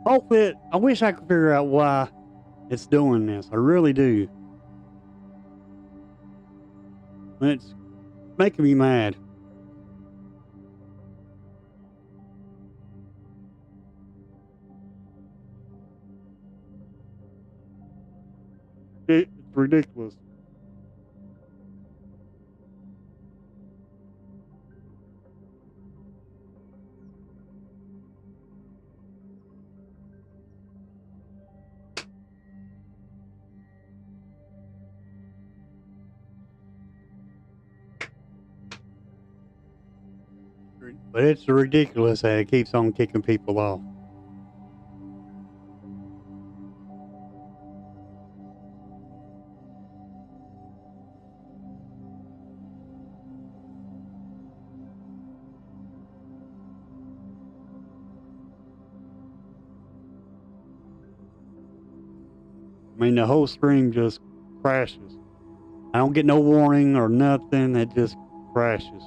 Hopefully, I wish I could figure out why it's doing this. I really do. It's making me mad. It's ridiculous. But it's ridiculous that it keeps on kicking people off. I mean, the whole stream just crashes. I don't get no warning or nothing. It just crashes.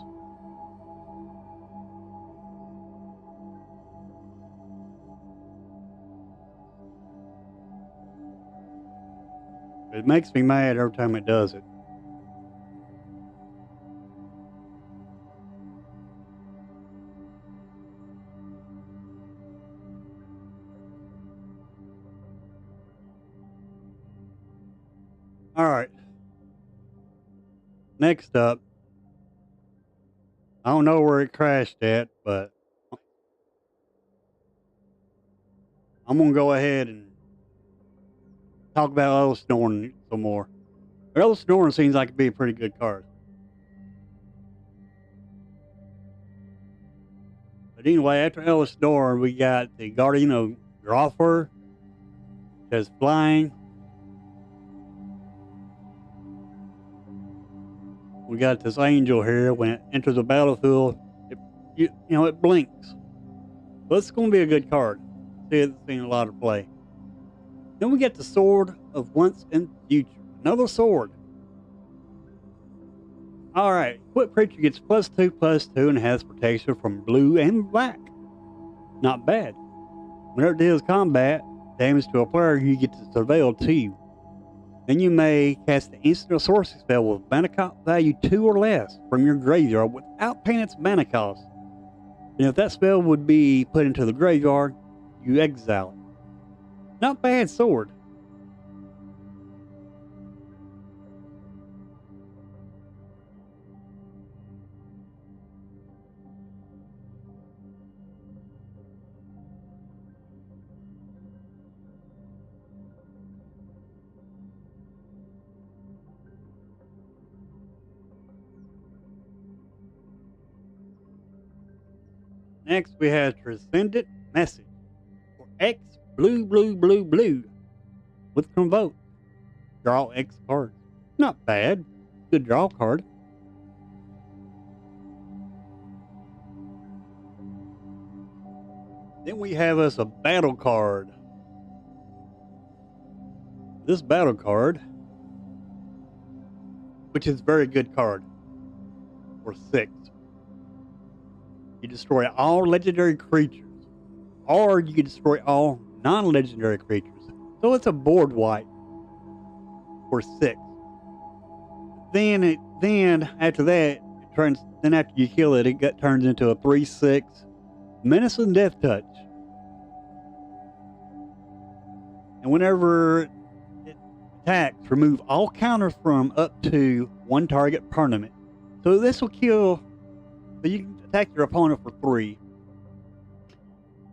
It makes me mad every time it does it. All right. Next up, I don't know where it crashed at, but I'm gonna go ahead and talk about Ellis Norton some more. Ellis Norton seems like it'd be a pretty good card. But anyway, after Ellis Norton, we got the Guardian of Groffer, that's flying. We got this angel here. When it enters the battlefield, it blinks. But it's going to be a good card. See, it's seen a lot of play. Then we get the Sword of Once and Future. Another sword. All right. Equipped creature gets +2/+2 and has protection from blue and black. Not bad. Whenever it deals combat damage to a player, you get to surveil 2. Then you may cast an instant or sorcery spell with mana cost value 2 or less from your graveyard without paying its mana cost. And if that spell would be put into the graveyard, you exile it. Not bad sword. Next, we have Transcendent Message for X blue, blue, blue, blue with Convoke. Draw X cards. Not bad. Good draw card. Then we have us a battle card. This battle card, which is a very good card for 6. You destroy all legendary creatures, or you can destroy all non-legendary creatures. So it's a board wipe for 6. Then after that, it turns. Then after you kill it, turns into a 3/6 Menace and Death Touch. And whenever it attacks, remove all counters from up to one target permanent. So this will kill. So you can attack your opponent for 3,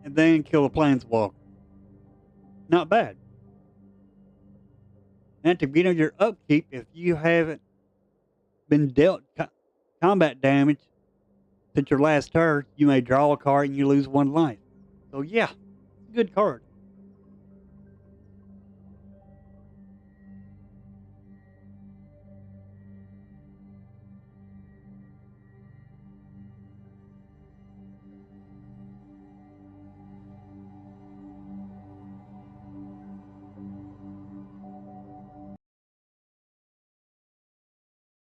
and then kill a planeswalker. Not bad. And at the beginning of your upkeep, if you haven't been dealt combat damage since your last turn, you may draw a card and you lose 1 life. So yeah, good card.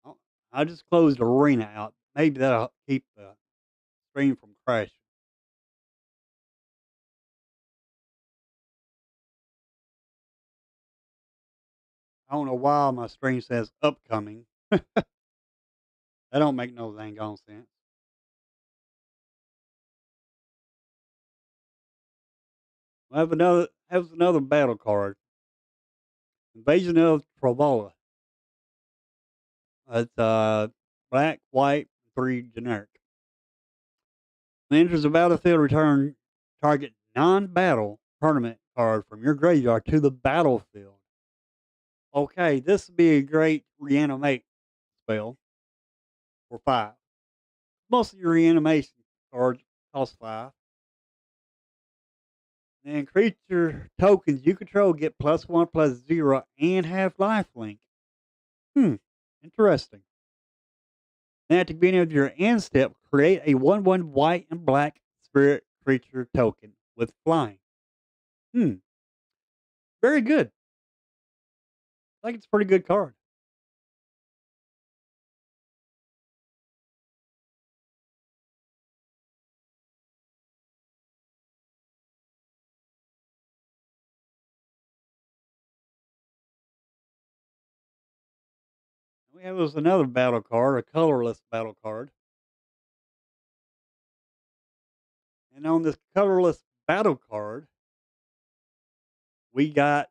Oh, I just closed Arena out. Maybe that'll keep the stream from crashing. I don't know why my screen says upcoming. That don't make no dang on sense. I have another battle card. Invasion of Trovola. It's black, white, 3 generic. When enters the battlefield, return target non-battle tournament card from your graveyard to the battlefield. Okay, this would be a great reanimate spell for 5. Most of your reanimation cards cost 5. And creature tokens you control get +1/+0 and have lifelink. Hmm, interesting. Then at the beginning of your end step, create a 1/1 white and black spirit creature token with flying. Hmm, very good. I think it's a pretty good card. We have us another battle card, a colorless battle card. And on this colorless battle card, we got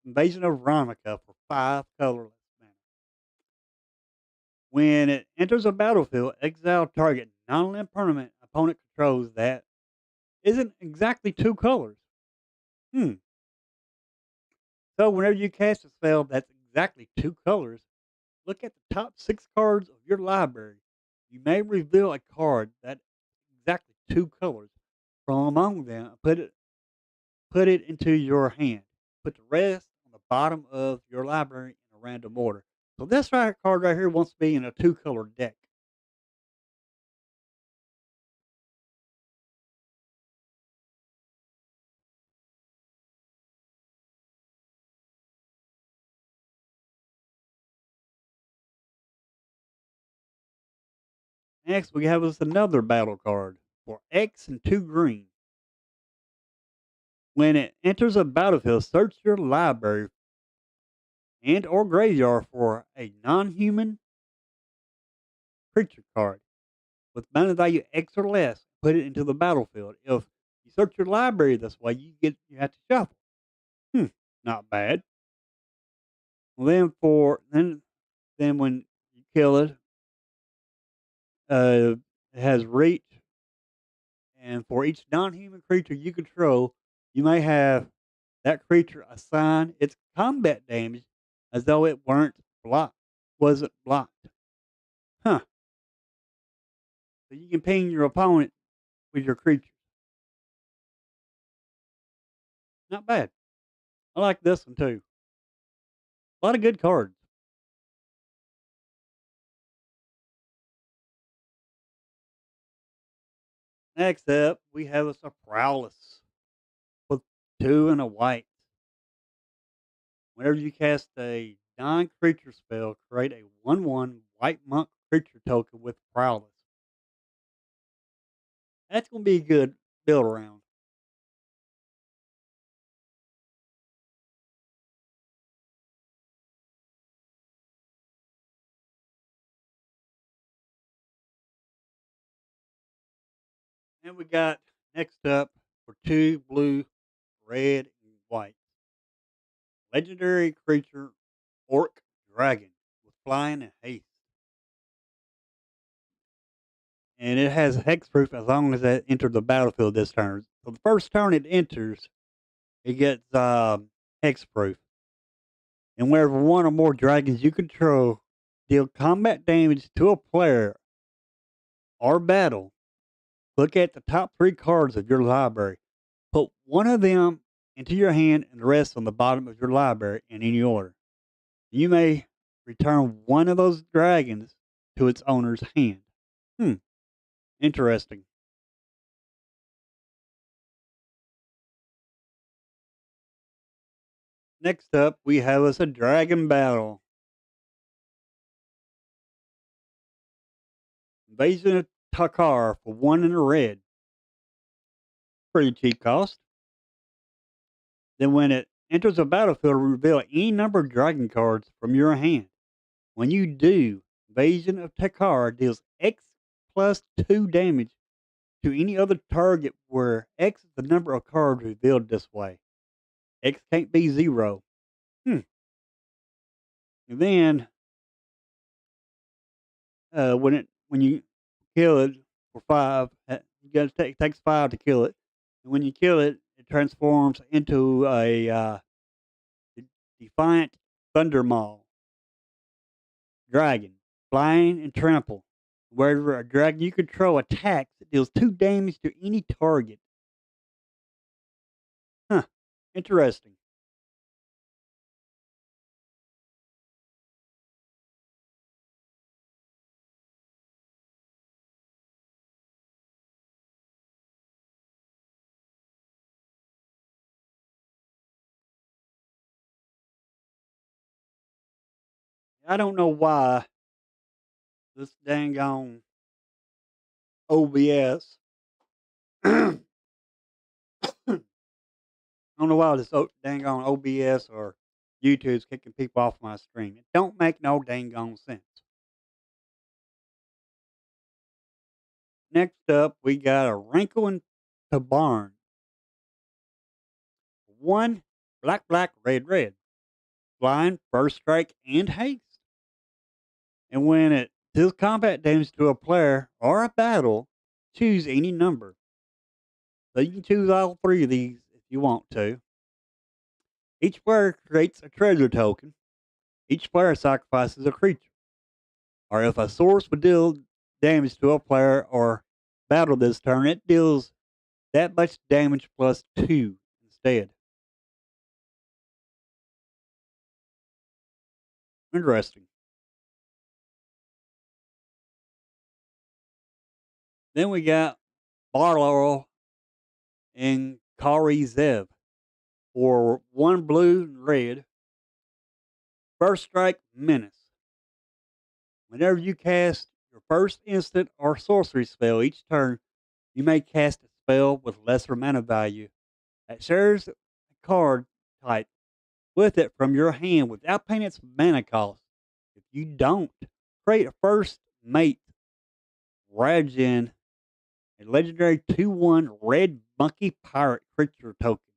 Invasion of Ravnica for 5 colorless mana. When it enters a battlefield, exile target non-land permanent opponent controls that isn't exactly 2 colors. Hmm. So whenever you cast a spell that's exactly 2 colors, look at the top 6 cards of your library. You may reveal a card that exactly 2 colors from among them and put it into your hand. Put the rest on the bottom of your library in a random order. So this card right here wants to be in a 2 color deck. Next, we have us another battle card for X and 2 green. When it enters a battlefield, search your library and or graveyard for a non-human creature card with mana value X or less. Put it into the battlefield. If you search your library this way, you have to shuffle. Hmm, not bad. Well, then when you kill it, it has reach, and for each non-human creature you control, you may have that creature assign its combat damage as though it wasn't blocked. Huh. So you can ping your opponent with your creature. Not bad. I like this one too. A lot of good cards. Next up, we have us a Prowess with 2 and a white. Whenever you cast a non-creature spell, create a 1/1 white monk creature token with Prowess. That's going to be a good build around. And we got next up for 2 blue, red, and white. Legendary creature Orc Dragon with flying and haste. And it has hexproof as long as it enters the battlefield this turn. So the first turn it enters, it gets hexproof. And whenever one or more dragons you control deal combat damage to a player or battle, look at the top 3 cards of your library. Put one of them into your hand and the rest on the bottom of your library in any order. You may return one of those dragons to its owner's hand. Hmm, interesting. Next up, we have us a dragon battle. Invasion of Takar for 1 in a red. Pretty cheap cost. Then when it Enters the battlefield to reveal any number of dragon cards from your hand. When you do, Invasion of Tekar deals X plus 2 damage to any other target where X is the number of cards revealed this way. X can't be 0. Hmm. And then when you kill it for 5, you got to take takes 5 to kill it. And when you kill it, it transforms into a defiant thunder maw dragon, flying and trample. Wherever a dragon you control attacks, it deals 2 damage to any target. Huh. Interesting. I don't know why this dang on OBS. I don't know why this dang on OBS or YouTube's kicking people off my stream. It don't make no dang on sense. Next up, we got a Wrinkle and Tabarn. One, black, black, red, red. Flying, first strike, and haste. And when it deals combat damage to a player or a battle, choose any number. So you can choose all 3 of these if you want to. Each player creates a treasure token. Each player sacrifices a creature. Or if a source would deal damage to a player or battle this turn, it deals that much damage plus 2 instead. Interesting. Then we got Barlow and Kari Zev for 1 blue and red. First strike, menace. Whenever you cast your first instant or sorcery spell each turn, you may cast a spell with lesser mana value that shares a card type with it from your hand without paying its mana cost. If you don't, create a first mate Rajin, a legendary 2/1 red monkey pirate creature token.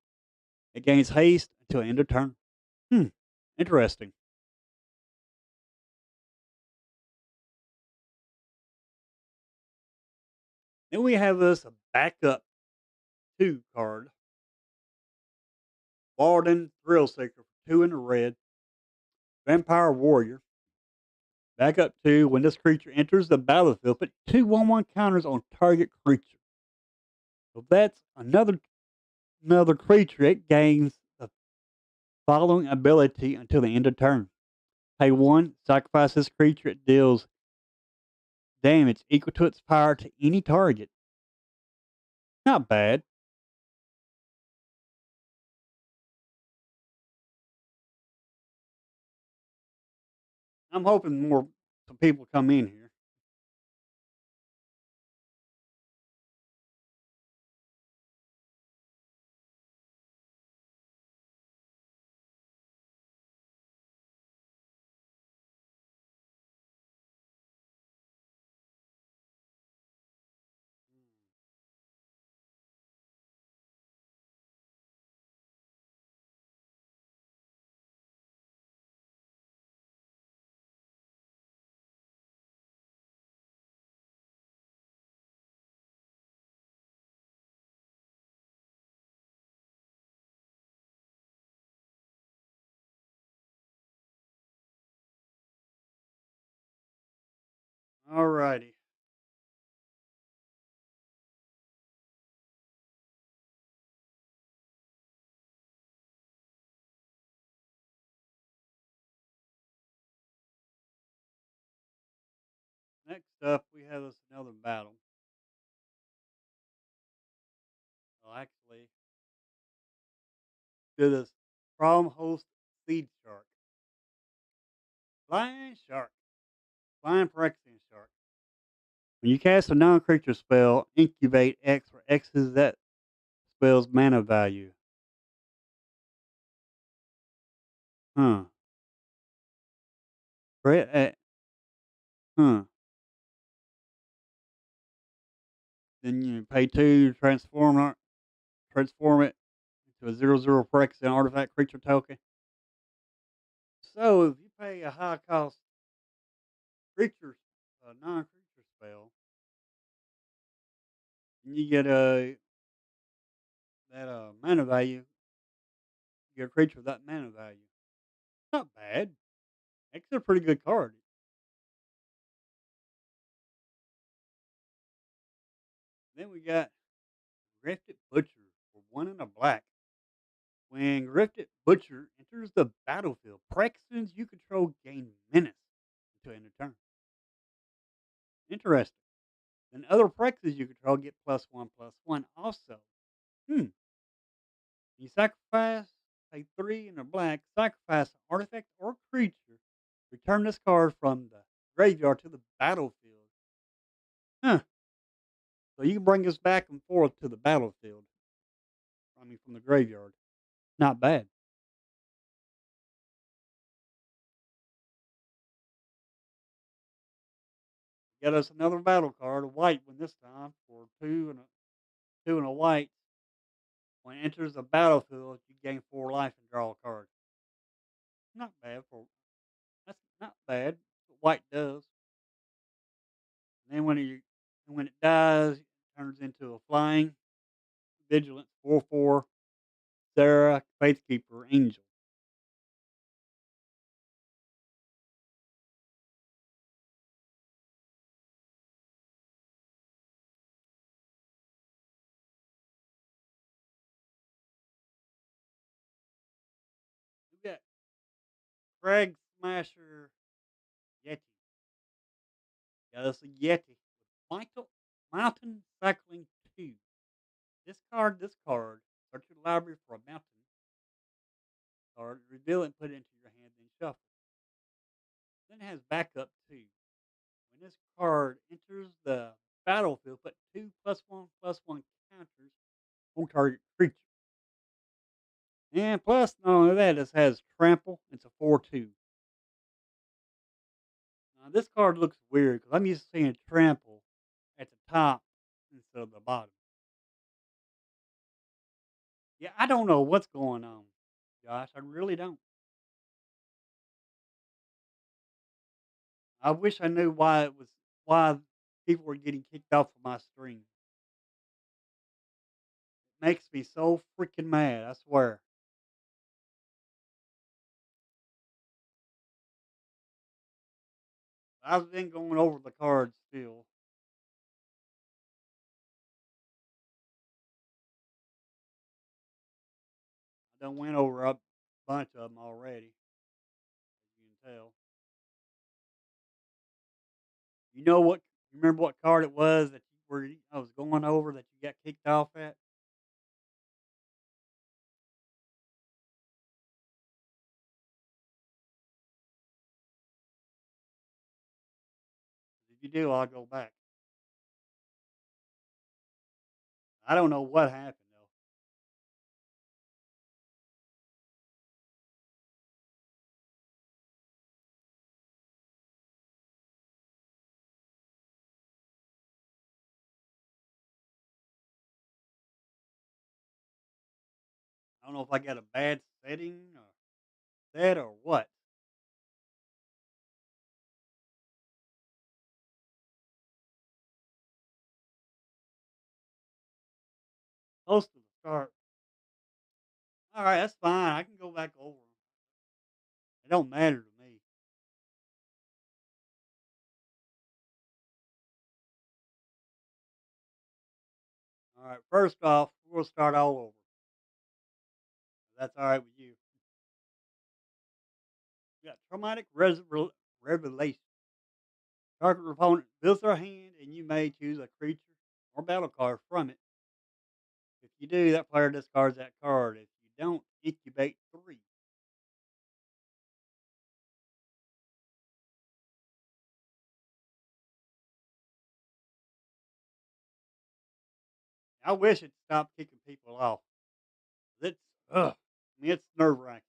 It gains haste until end of turn. Hmm, interesting. Then we have this backup 2 card, Walden Thrill Seeker for 2 in the red, Vampire Warrior. Backup 2, when this creature enters the battlefield, put 2 1/1 counters on target creature. So that's another creature. It gains the following ability until the end of turn. Pay 1, sacrifice this creature. It deals damage equal to its power to any target. Not bad. I'm hoping more some people come in here. All righty. Next up, we have us another battle. Well, actually, do this Prom Host Seed Shark. Flying Shark. Flying Phyrexian Shark. When you cast a non creature spell, incubate X, where X is that spell's mana value. Huh. Huh. Then you pay 2 to transform it into a 0 Prex and artifact creature token. So if you pay a high cost creature, non-creature spell, and you get a that mana value, you get a creature with that mana value. Not bad. It's a pretty good card. Then we got Grifted Butcher for 1 and a black. When Grifted Butcher enters the battlefield, Praxtons you control gain menace until end of turn. Interesting. Then other Praxes you control get +1/+1 also. Hmm. You sacrifice a 3 and a black, sacrifice an artifact or creature, return this card from the graveyard to the battlefield. Huh. So you can bring this back and forth to the battlefield. I mean, from the graveyard. Not bad. Get us another battle card, a white one this time, for two and a white. When it enters the battlefield, you gain 4 life and draw a card. Not bad for that's not bad. What white does. And then when it dies, it turns into a flying vigilance 4/4 Sarah Faithkeeper Angel. We got Craig Smasher Yeti. Got us a Yeti. Michael Mountain Cycling 2. This card, search your library for a mountain card, reveal it and put it into your hand, then shuffle. Then it has backup too. When this card enters the battlefield, put 2 +1/+1 counters on target creature. And plus, not only that, this has trample. It's a 4/2. Now, this card looks weird because I'm used to seeing trample at the top instead of the bottom. Yeah, I don't know what's going on, Josh. I really don't. I wish I knew why people were getting kicked off of my stream. It makes me so freaking mad. I swear. I've been going over the cards still. I done went over a bunch of them already, as you can tell. You know what? You remember what card it was that I was going over that you got kicked off at? If you do, I'll go back. I don't know what happened though. I don't know if I got a bad setting or set or what. Close to the start. All right, that's fine. I can go back over 'em. It don't matter to me. All right, first off, we'll start all over. If that's all right with you. You got revelation. Target opponent builds their hand, and you may choose a creature or battle card from it. If you do, that player discards that card. If you don't, incubate 3. I wish it stopped kicking people off. It's ugh. I mean, it's nerve wracking.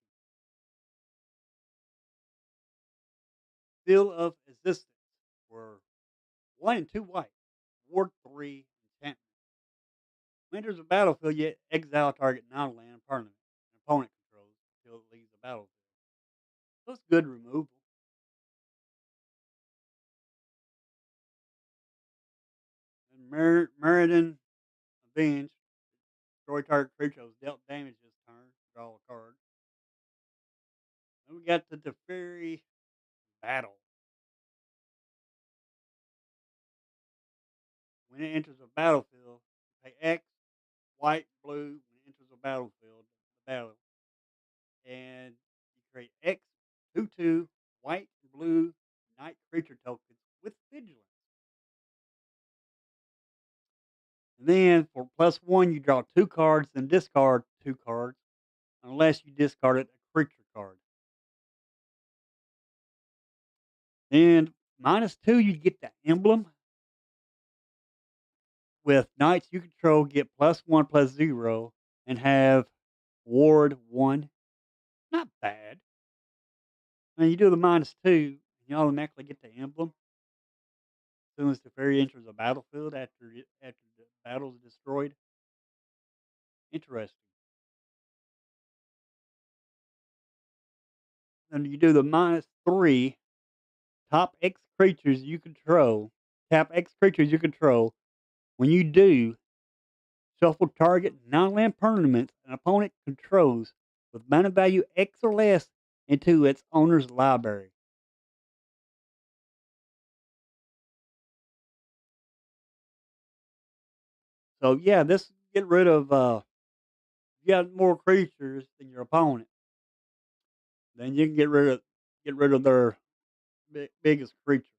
Field of Existence for 1 and 2 white. Ward 3 enchantment. When enters the battlefield, yet exile target non-land permanent an opponent controls until it leaves the battlefield. So it's good removal. And Meriden Avenge. Destroy target creature that was dealt damage this turn. Draw a card. Then we got the Teferi Battle. When it enters the battlefield, pay X, white, blue. When it enters the battlefield, the battle, and you create X, 2/2, white, blue, night creature tokens with vigilance. And then for +1, you draw 2 cards, then discard 2 cards, unless you discarded a creature card. And -2, you get the emblem. With knights you control, get +1/+0, and have ward 1. Not bad. Now you do the -2, you automatically get the emblem as soon as the fairy enters the battlefield after the battle's destroyed. Interesting. And you do the -3, top X creatures you control. Tap X creatures you control. When you do, shuffle target non-land permanent an opponent controls with mana value X or less into its owner's library. So yeah, this get rid of you got more creatures than your opponent. Then you can get rid of their biggest creature.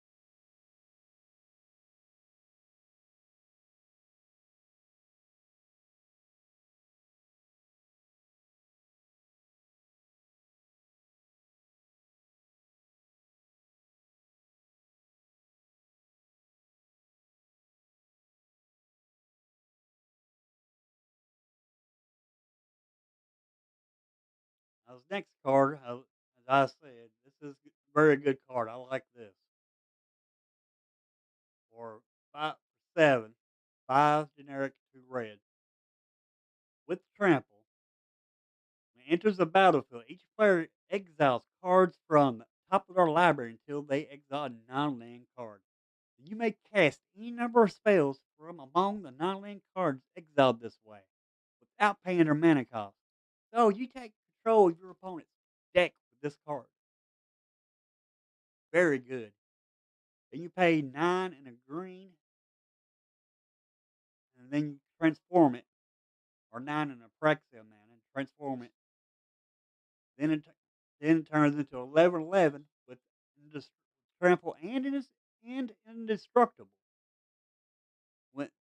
Now this next card, as I said, this is a very good card. I like this for 7, 5 generic, 2 red with trample. When it enters the battlefield, each player exiles cards from the top of their library until they exile a non-land card. You may cast any number of spells from among the non-land cards exiled this way without paying their mana cost. So you take control of your opponent's deck with this card. Very good. Then you pay 9 and a green, and then you transform it, or 9 and a Praxia mana, and transform it. Then it turns into 11/11 with trample and indestructible. When it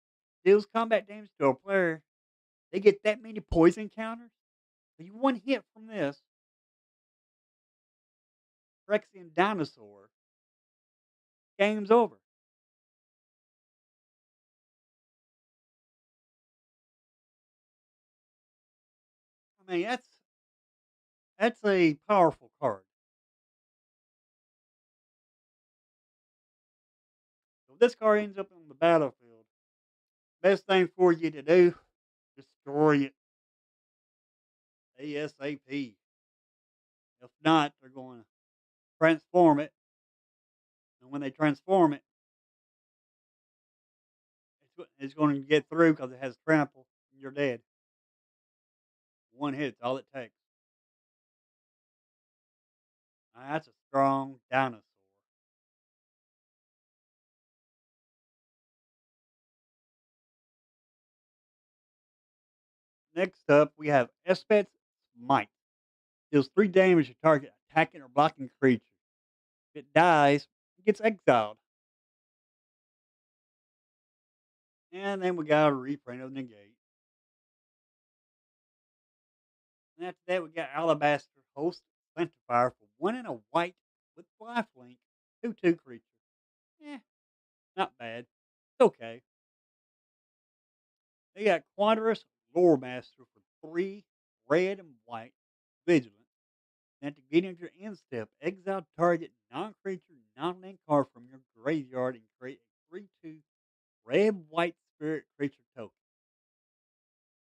deals combat damage to a player, they get that many poison counters. So you one hit from this Phyrexian dinosaur, game's over. I mean, that's a powerful card. So if this card ends up on the battlefield, best thing for you to do, destroy it ASAP. If not, they're going to transform it, and when they transform it, it's going to get through because it has trample, and you're dead. One hit's all it takes. Now, that's a strong dinosaur. Next up, we have Espet's Might. Deals 3 damage to target attacking or blocking creature. If it dies, it gets exiled. And then we got a reprint of Negate. And after that, we got Alabaster Host Plantifier for 1 and a white with lifelink, 2/2 creature. Eh, not bad. It's okay. They got Quadrus Lore Master for 3 red and white, vigilant. And at the beginning of your end step, exile target non creature non-land card from your graveyard and create a 3/2 red white spirit creature token.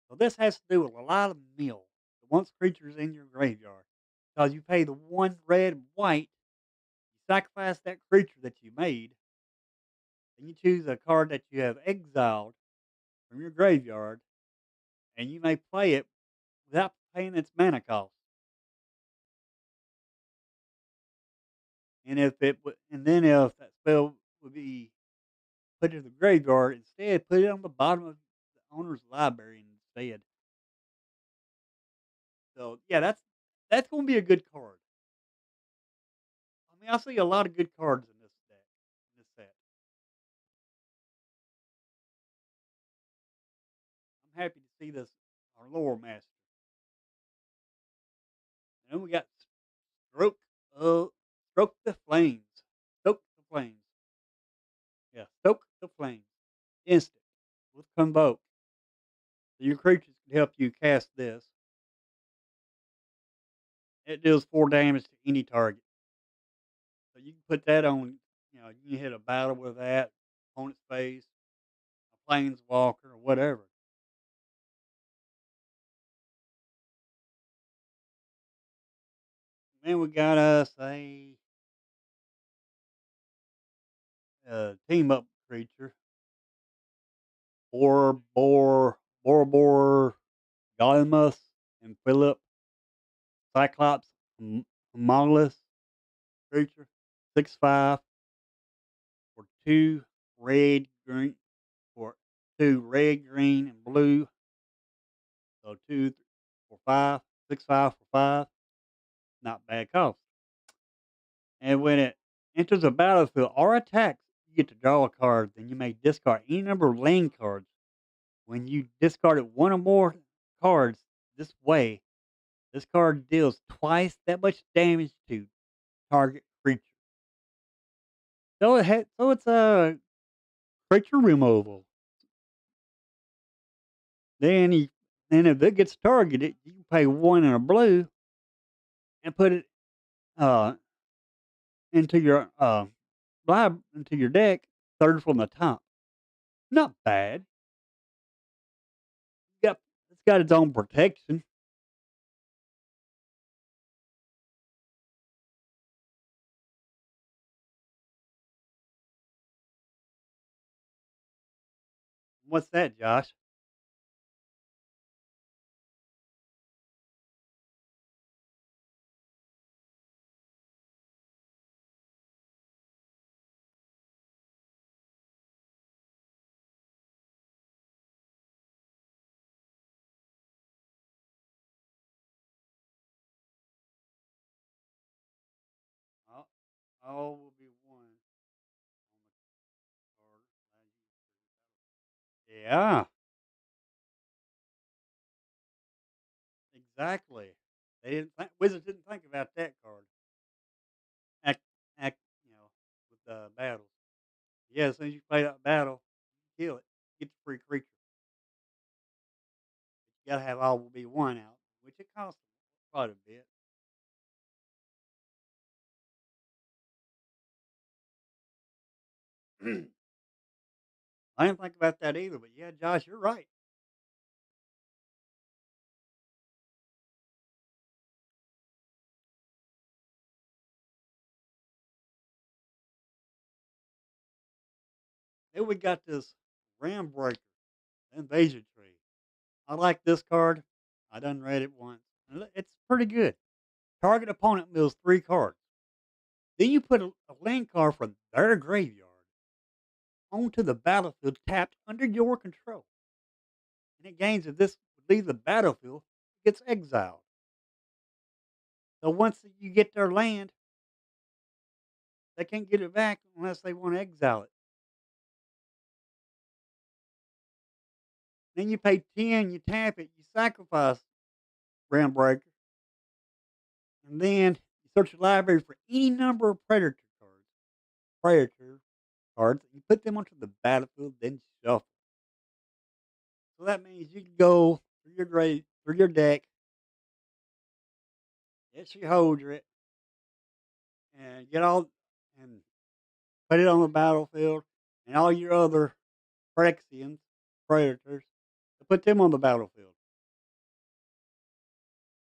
So this has to do with a lot of mill. The once creatures in your graveyard. Because you pay the one red and white, you sacrifice that creature that you made, and you choose a card that you have exiled from your graveyard, and you may play it without paying its mana cost. And then if that spell would be put in the graveyard, instead put it on the bottom of the owner's library instead. So yeah, that's gonna be a good card. I mean, I see a lot of good cards in this deck, in this set. I'm happy to see this our lore master. And then we got stroke stroke the flames. Stoke the flames. Yeah, stoke the flames. Instant with convoke. So your creatures can help you cast this. It deals 4 damage to any target. So you can put that on, you can hit a battle with that, opponent's face, a planeswalker, or whatever. Then we got us a team up creature, Borobor, Galimus, and Philip, Cyclops, Monolith creature, 6/5 for red, green, for two red, green, and blue. So 2 for 5, 6/5 for 5. Not bad cost. And when it enters the battlefield or attacks, you get to draw a card. Then you may discard any number of land cards. When you discarded one or more cards this way, this card deals twice that much damage to target creature. So it's a creature removal. Then you then if it gets targeted, you can pay one in a blue and put it uh into your into your deck, third from the top. Not bad. Got it's got its own protection. What's that, Josh? All, all will be one on the card. Yeah, exactly. Wizards didn't think about that card. Act, act, with the battles. Yeah, as soon as you play that battle, you kill it. Get the free creature. You gotta have all will be one out, which it costs quite a bit. I didn't think about that either, but yeah, Josh, you're right. Then we got this Ram Breaker, Invasion Tree. I like this card. I done read it once. It's pretty good. Target opponent mills 3 cards. Then you put a land card from their graveyard onto the battlefield tapped under your control. And it gains if this would leave the battlefield, it gets exiled. So once you get their land, they can't get it back unless they want to exile it. Then you pay 10, you tap it, you sacrifice Ram Breaker, and then you search your library for any number of predator cards, you put them onto the battlefield, then shuffle. So that means you can go through your deck, get your Holdrit, and get all and put it on the battlefield, and all your other Phyrexians, predators, to put them on the battlefield.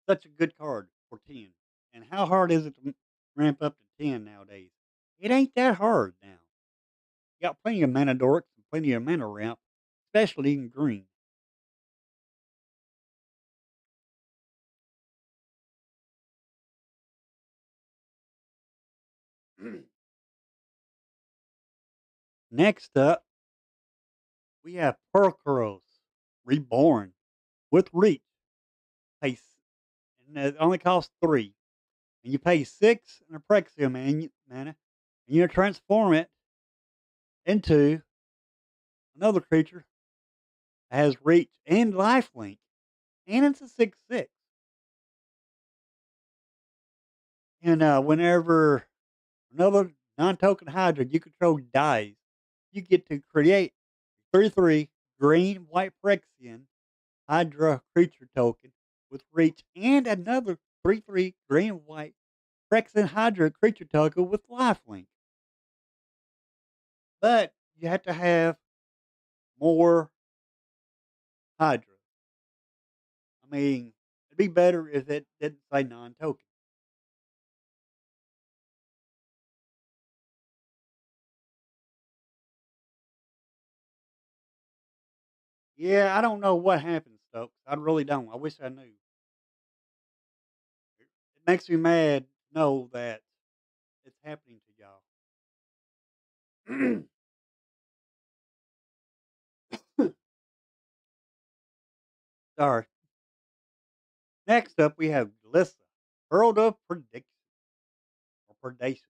Such a good card for 10. And how hard is it to ramp up to 10 nowadays? It ain't that hard now. You got plenty of mana dorks and plenty of mana ramp, especially in green. Next up, we have Purkros Reborn with Reach. Pay, and it only costs 3. And you pay 6 in Apraxia mana, and you transform it into another creature that has Reach and Lifelink, and it's a 6/6. And whenever another non-token Hydra you control dies, you get to create 3/3 green white Phyrexian Hydra creature token with reach and another 3/3 green white Phyrexian Hydra creature token with lifelink. But you have to have more Hydra. I mean, it'd be better if it didn't say non-token. Yeah, I don't know what happened, Stokes. I really don't. I wish I knew. It makes me mad to know that it's happening to y'all. Sorry. Next up, we have Glissa, World of Prediction or Predation.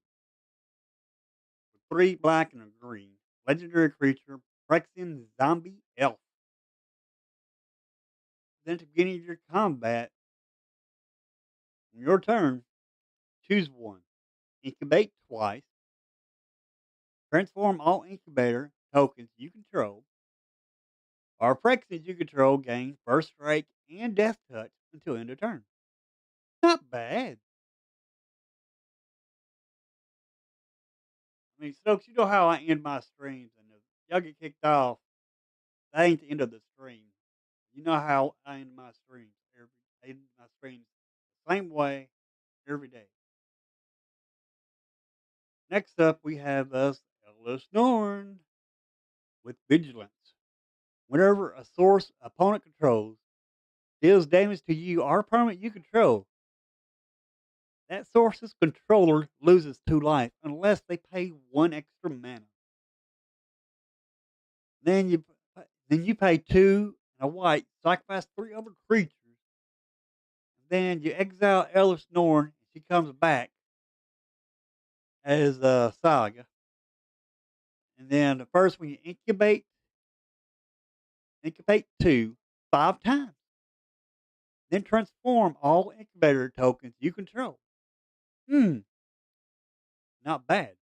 With 3 black and a green. Legendary creature, Phyrexian Zombie Elf. Then at the beginning of your combat, on your turn, choose one. Incubate twice. Transform all incubator tokens you control. Or Phyrexians you control gain First Strike and Death Touch until end of turn. Not bad. I mean, Stokes, you know how I end my streams, and if y'all get kicked off, that ain't the end of the stream. You know how I end my streams. I end my streams the same way every day. Next up, we have us Ellis Norn with Vigilance. Whenever a source opponent controls deals damage to you or permanent you control, that source's controller loses 2 life unless they pay 1 extra mana. Then you then you pay 2 and a white, sacrifice 3 other creatures. Then you exile Ellis Norn, and she comes back as Saga. And then the first one you incubate 2 5 times. Then transform all incubator tokens you control. Hmm, not bad.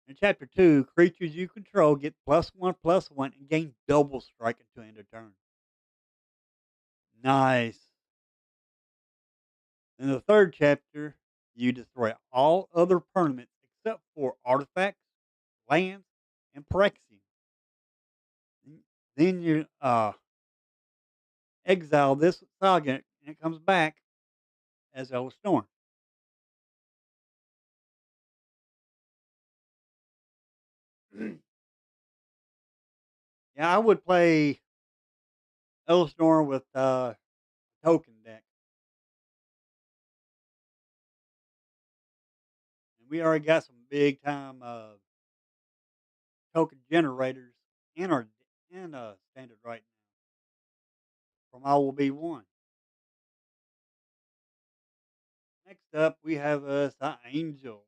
In chapter 2, creatures you control get +1/+1 and gain double strike until end of turn. Nice. In the third chapter, you destroy all other permanents except for artifacts, lands, and Phyrexian. Then you exile this saga and it comes back as Elder Storm. Yeah, I would play Elder Storm with token deck. And we already got some big time token generators in our standard right now from I will be one. Next up, we have us an angel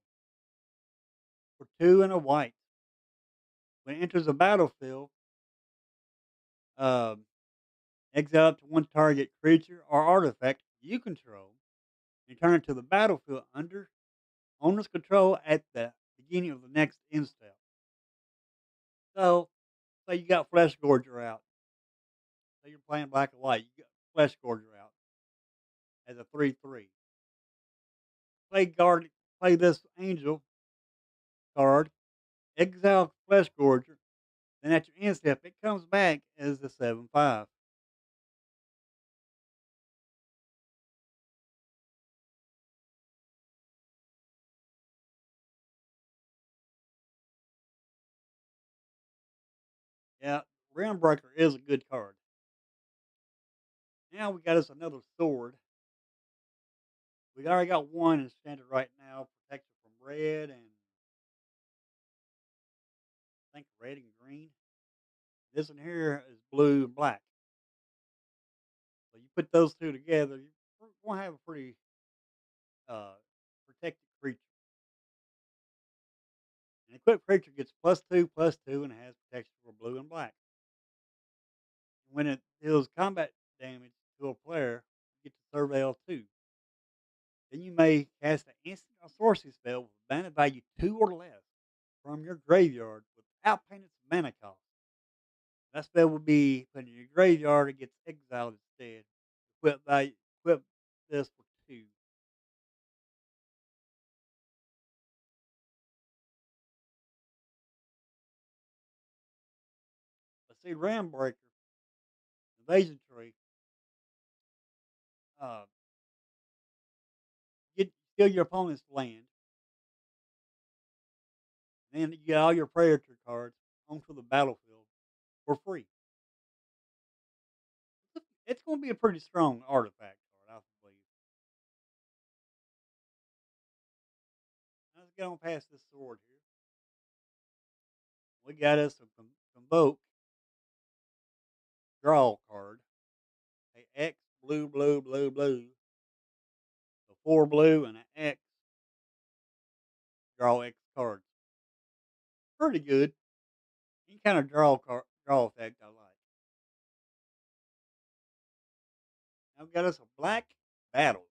for 2 and a white. When it enters the battlefield, um, exile up to 1 target creature or artifact you control, and turn it to the battlefield under owner's control at the beginning of the next end step. So, say you got Flesh Gorger out. Say you're playing black and white, you got Flesh Gorger out as a 3/3. Play guard, play this angel card, Exile Flesh Gorger. Then at your end step, it comes back as the 7/5. Yeah, Realm Breaker is a good card. Now we got us another sword. We already got one in standard right now, protected from red and I think red and green. This one here is blue and black. So you put those two together, you're going to have a pretty uh, protected creature. An equipped creature gets plus two, and has protection for blue and black. When it deals combat damage to a player, you get to surveil two. Then you may cast an instant or sorcery spell with mana value two or less from your graveyard without paying its mana cost. That spell will be put in your graveyard. It gets exiled instead. Equip this for two. Let's see, Ram Breaker, Invasion Tree. Uh, get steal your opponent's land. And then you get all your Predator cards onto the battlefield for free. It's going to be a pretty strong artifact card, I believe. Let's get on past this sword here. We got us a convoke draw card. A X blue, blue, blue, blue. A four blue and an X draw X cards. Pretty good. Any kind of draw effect I like. Now we got us a black battle.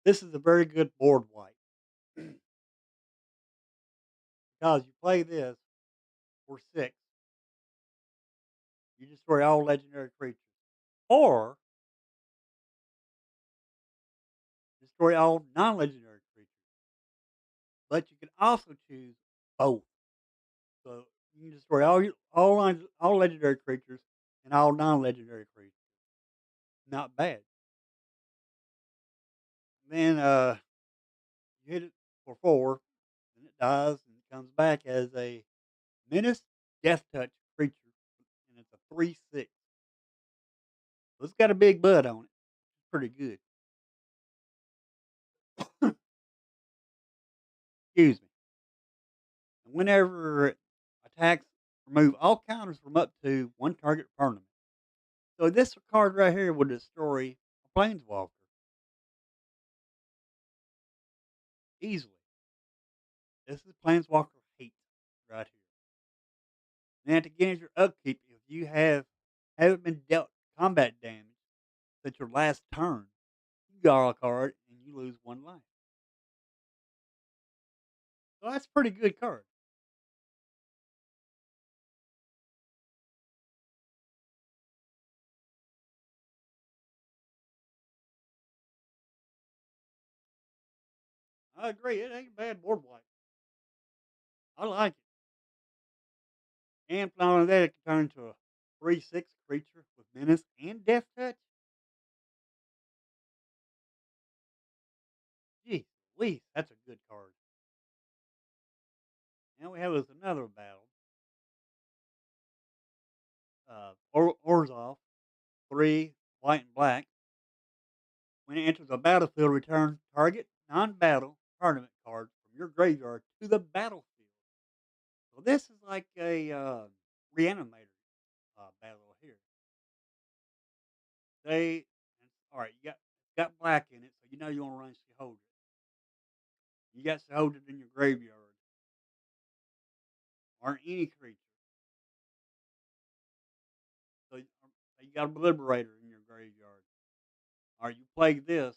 This is a very good board wipe because you play this for six, you destroy all legendary creatures, or destroy all non-legendary creatures. But you can also choose both. So you can destroy all legendary creatures and all non-legendary creatures. Not bad. Then you hit it for four, and it dies, and it comes back as a menace death touch creature, and it's a 3/6. So it's got a big butt on it. It's pretty good. Excuse me. And whenever it attacks, remove all counters from up to one target permanent. So this card right here will destroy a planeswalker easily. This is planeswalker hate right here. Now to get your upkeep, if you haven't been dealt combat damage since your last turn, you draw a card and you lose one life. So that's a pretty good card. I agree. It ain't a bad board wipe. I like it. And not only that, it can turn into a 3/6 creature with menace and death touch. Gee, Lee, that's a good card. Now we have us another battle. Orzhov, three white and black. When it enters the battlefield, return target non-battle tournament card from your graveyard to the battlefield. So this is like a reanimator battle here. They all right. You got black in it, so you know you want to run Sehold. You got Sehold in your graveyard or any creature. So you got a Liberator in your graveyard. Or you play this,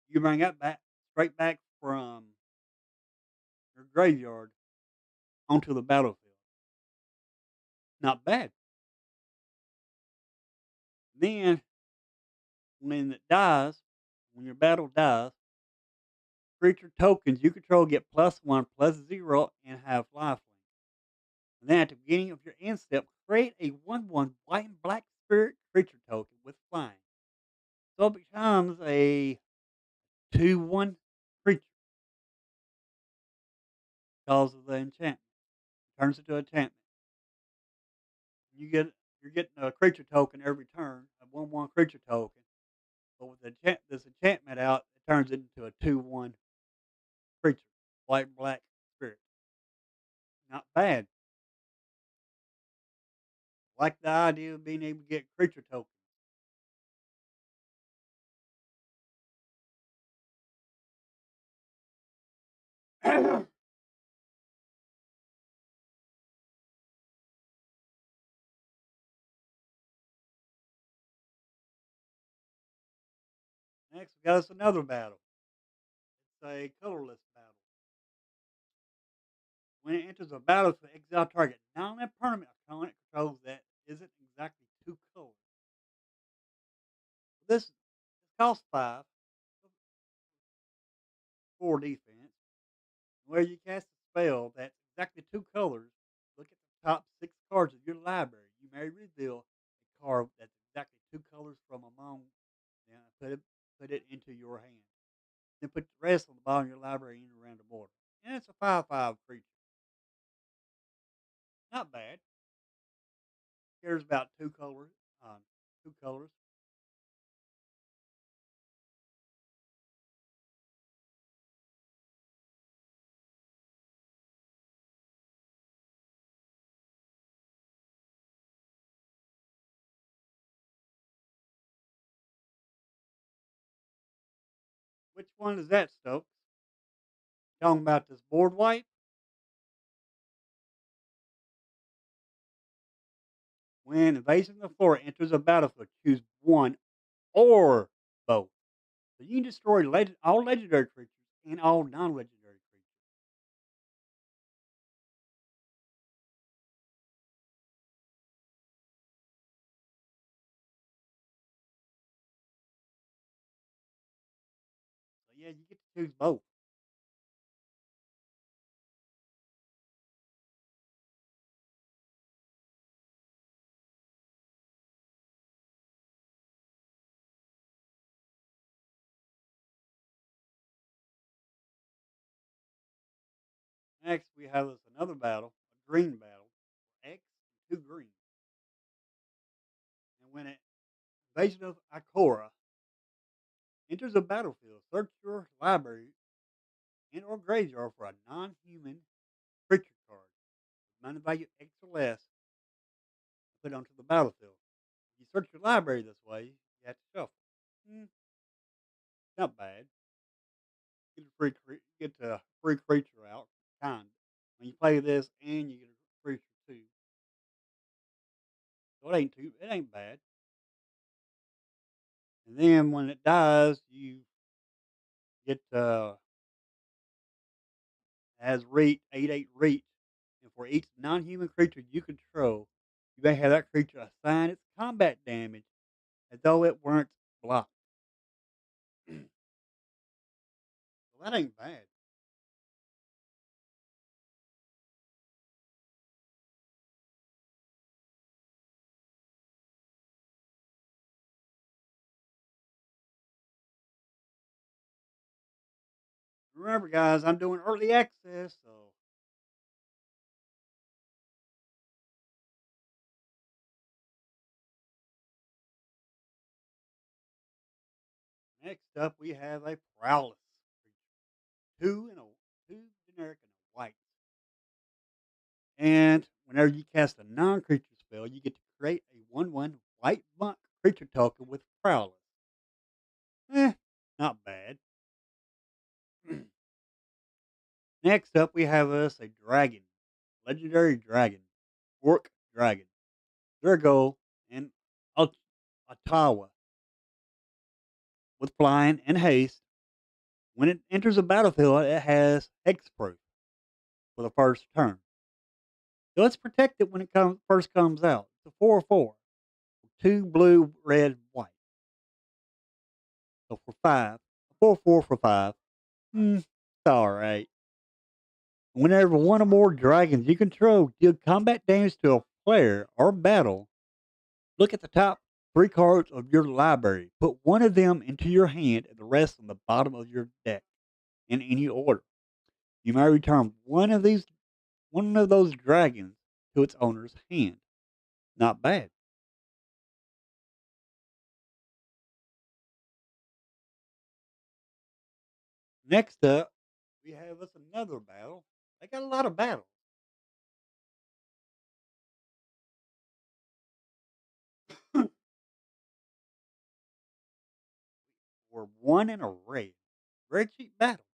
you bring that back straight back from your graveyard onto the battlefield. Not bad. Then when it dies, when your battle dies, Creature tokens you control get +1, +0, and have lifelink. And then at the beginning of your end step, create a 1/1 white and black spirit creature token with flying. So it becomes a 2/1 creature because of the enchantment. Turns into enchantment. You get you're getting a creature token every turn, a 1/1 creature token. But with this enchantment out, it turns it into a 2/1 creature, white and black spirit. Not bad. Like the idea of being able to get creature tokens. Next, we got us another battle. It's a colorless battle. When it enters a battle to exile target, non permanent opponent controls that isn't exactly two colors. This costs 5 for defense. Where you cast a spell that's exactly two colors, look at the top 6 cards of your library. You may reveal a card that's exactly 2 colors from among them and put it into your hand. Then put the rest on the bottom of your library in a random order. And it's a 5/5 creature. Not bad. Cares about 2 colors. 2 colors. Which one is that, Stokes? Talking about this board wipe? When invading the floor enters a battlefield, choose one or both. So you can destroy all legendary creatures and all non-legendary creatures. So yeah, you get to choose both. Next, we have this another battle, a green battle, X and 2 green. And when it invasion of Ikora enters a battlefield, search your library and or graveyard for a non-human creature card, mana value X or less, and put it onto the battlefield. If you search your library this way, you have to shuffle. Hmm, not bad. Get a free creature out, kind. When you play this, and you get a creature too, so it ain't bad. And then when it dies, you get has reach 8/8 reach, and for each non-human creature you control, you may have that creature assign its combat damage as though it weren't blocked. Well, that ain't bad. Remember, guys, I'm doing early access, so next up we have a prowess creature, two generic and a white. And whenever you cast a non-creature spell, you get to create a 1/1 white monk creature token with prowess. Eh, not bad. Next up, we have us a dragon, legendary dragon, orc dragon, Zergo, and Ottawa with flying and haste. When it enters a battlefield, it has hexproof for the first turn. So it's protected when it first comes out. It's a 4/4, 2 blue, red, white. So for 5, 4/4 for 5. Hmm, it's alright. Whenever one or more dragons you control deal combat damage to a player or battle, look at the top three cards of your library. Put one of them into your hand and the rest on the bottom of your deck in any order. You may return one of those dragons to its owner's hand. Not bad. Next up, we have us another battle. They got a lot of battles. We're one in a red. Red cheap battle.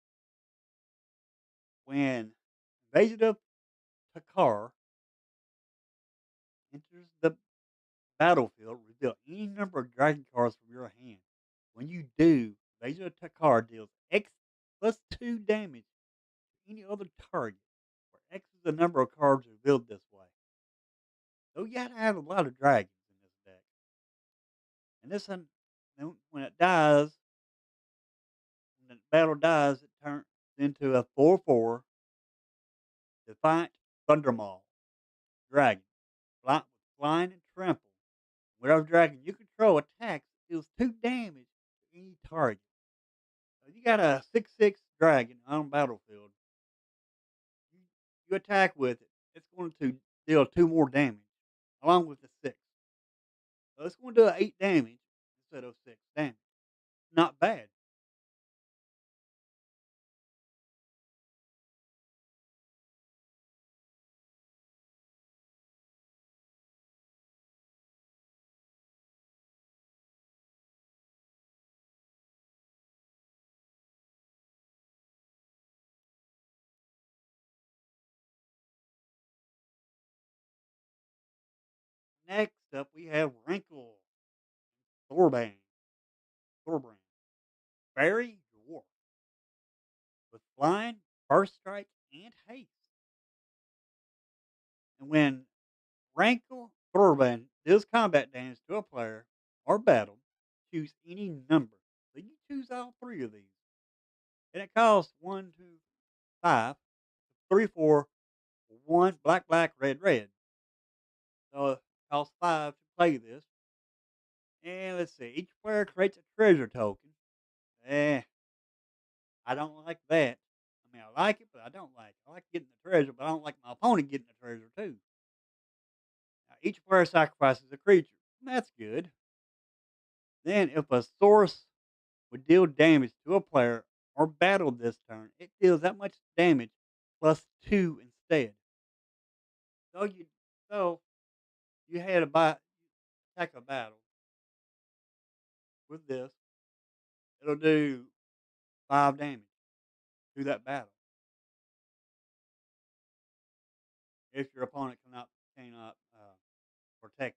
When Invasion of Takar enters the battlefield, reveal any number of dragon cards from your hand. When you do, Invasion of Takar deals X plus 2 damage to any other target, where X is the number of cards revealed this way. So you gotta have a lot of dragons in this deck. And this one, when it dies, when the battle dies, it turns into a 4/4 Defiant Thundermaw dragon. With flying and trample. Whatever dragon you control attacks deals 2 damage to any target. So you got a 6/6 dragon on battlefield. You, you attack with it, it's going to deal 2 more damage along with the 6. So it's going to do 8 damage instead of 6 damage. Not bad. Next up, we have Rankle Thorban. Thorbrand. Fairy Dwarf with flying, first strike, and haste. And when Rankle Thorban deals combat damage to a player or battle, choose any number. So you choose all three of these. And it costs one, two, five, three, four, one, black, black, red, red. So it costs five to play this. And let's see, each player creates a treasure token. Eh, I don't like that. I mean, I like it, but I don't like it. I like getting the treasure, but I don't like my opponent getting the treasure too. Now, each player sacrifices a creature. That's good. Then, if a source would deal damage to a player or battle this turn, it deals that much damage plus two instead. So so you had a attack a battle with this, it'll do 5 damage to that battle if your opponent cannot protect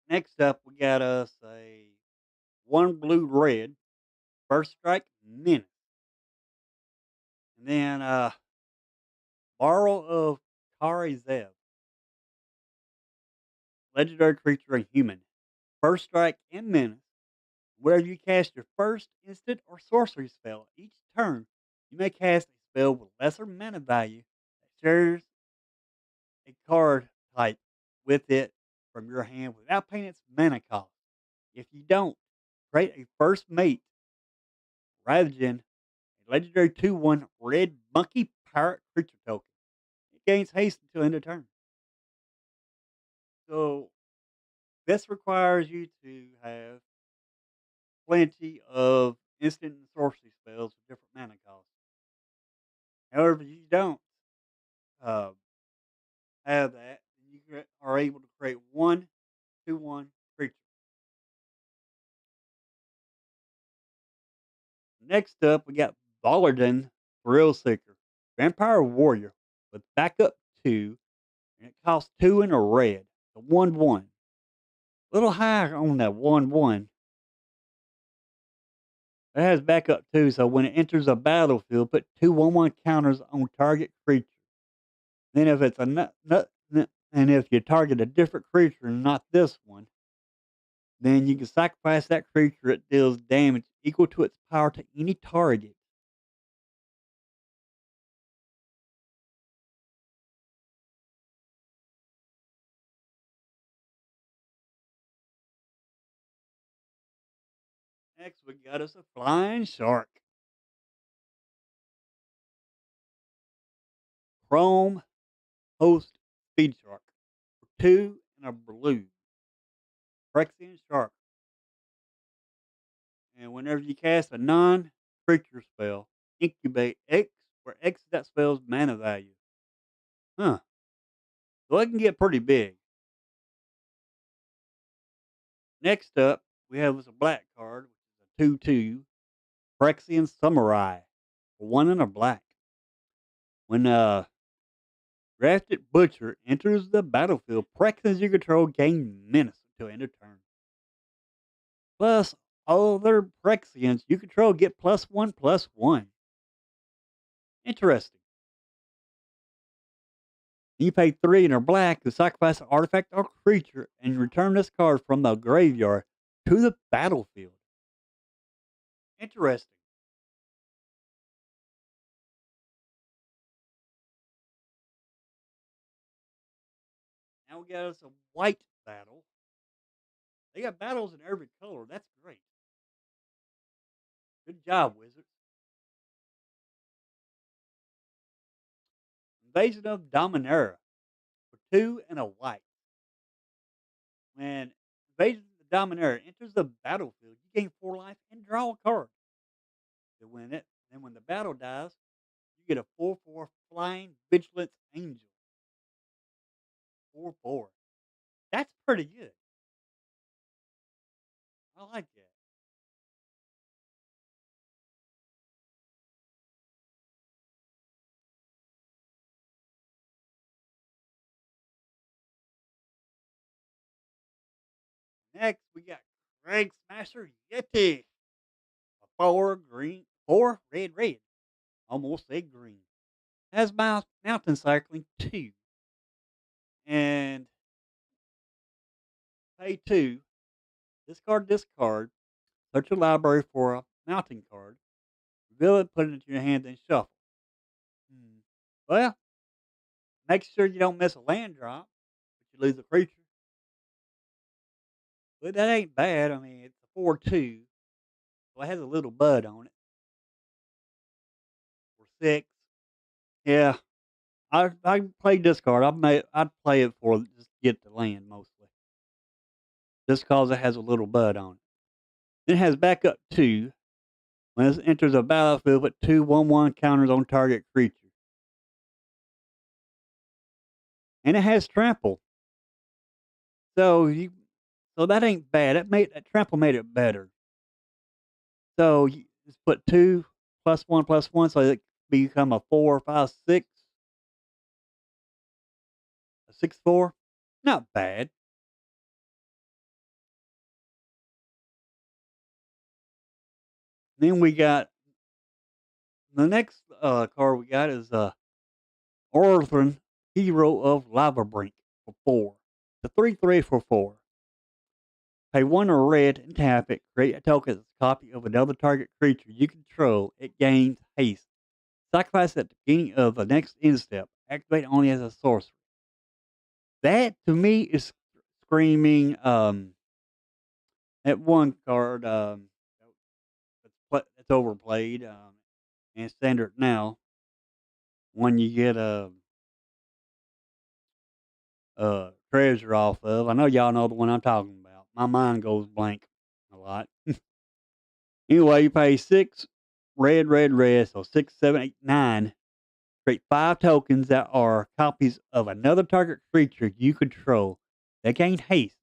it. Next up, we got us a one blue red first strike menace, and then Borrow of Karizev, legendary creature and human. First strike and menace. Wherever you cast your first instant or sorcery spell each turn, you may cast a spell with lesser mana value that shares a card type with it from your hand without paying its mana cost. If you don't, create a first mate Ravagen, a legendary 2/1 red monkey pirate creature token. It gains haste until end of turn. So this requires you to have plenty of instant and sorcery spells with different mana costs. However, if you don't uh, have that, you are able to create 1/2/1 creature. Next up, we got Bollarden Thrill Seeker, Vampire Warrior with backup two, and it costs two in a red. The 1/1. Little high on that 1/1. It has backup two, so when it enters a battlefield, put two 1/1 counters on target creature. Then if it's a and if you target a different creature and not this one, then you can sacrifice that creature. It deals damage equal to its power to any target. Next, we got us a flying shark. Chrome host speed shark. For two and a blue. Phyrexian shark. And whenever you cast a non creature spell, incubate X, where X is that spell's mana value. Huh. So it can get pretty big. Next up, we have this black card, which is a 2/2 Phyrexian Samurai. For one and a black. When Drafted Butcher enters the battlefield, Phyrexians you control gain menace until end of turn. Plus, all other Phyrexians you control get +1/+1. Interesting. You pay 3 and are black to sacrifice an artifact or creature and return this card from the graveyard to the battlefield. Interesting. Now we got us a white battle. They got battles in every color. That's great. Good job, Wizards. Invasion of Dominaria for 2 and a white. When Invasion of Dominaria enters the battlefield, you gain 4 life and draw a card to win it. And when the battle dies, you get a 4/4 Flying Vigilance Angel. 4/4. That's pretty good. I like that. Next, we got Craig Smasher Yeti. A 4 red, red. Almost a green. Has mountain cycling 2. And pay 2. Discard. Search your library for a mountain card. Reveal it, put it into your hand, then shuffle. Hmm. Well, make sure you don't miss a land drop, but you lose a creature. But that ain't bad. I mean, it's a 4/2. So it has a little bud on it. For 6. Yeah. I play discard. I'd play it for just get the land mostly. Just cause it has a little bud on it. It has backup 2. When it enters a battlefield, put 2/1/1 counters on target creature. And it has trample. So you so that ain't bad. That trample made it better. So you just put 2 +1/+1, so it become a 4/5/6, a 6/4. Not bad. Then we got the next card we got is Orphan Hero of Lavabrink for 4. The 3/3 for 4. Pay 1 or red and tap it. Create a token that's a copy of another target creature you control. It gains haste. Sacrifice at the beginning of the next end step. Activate only as a sorcery. That to me is screaming that one card that's overplayed and standard now. When you get treasure off of. I know y'all know the one I'm talking about. My mind goes blank a lot. Anyway, you pay 6 red, red, red, so 6, 7, 8, 9. Create 5 tokens that are copies of another target creature you control. They gain haste.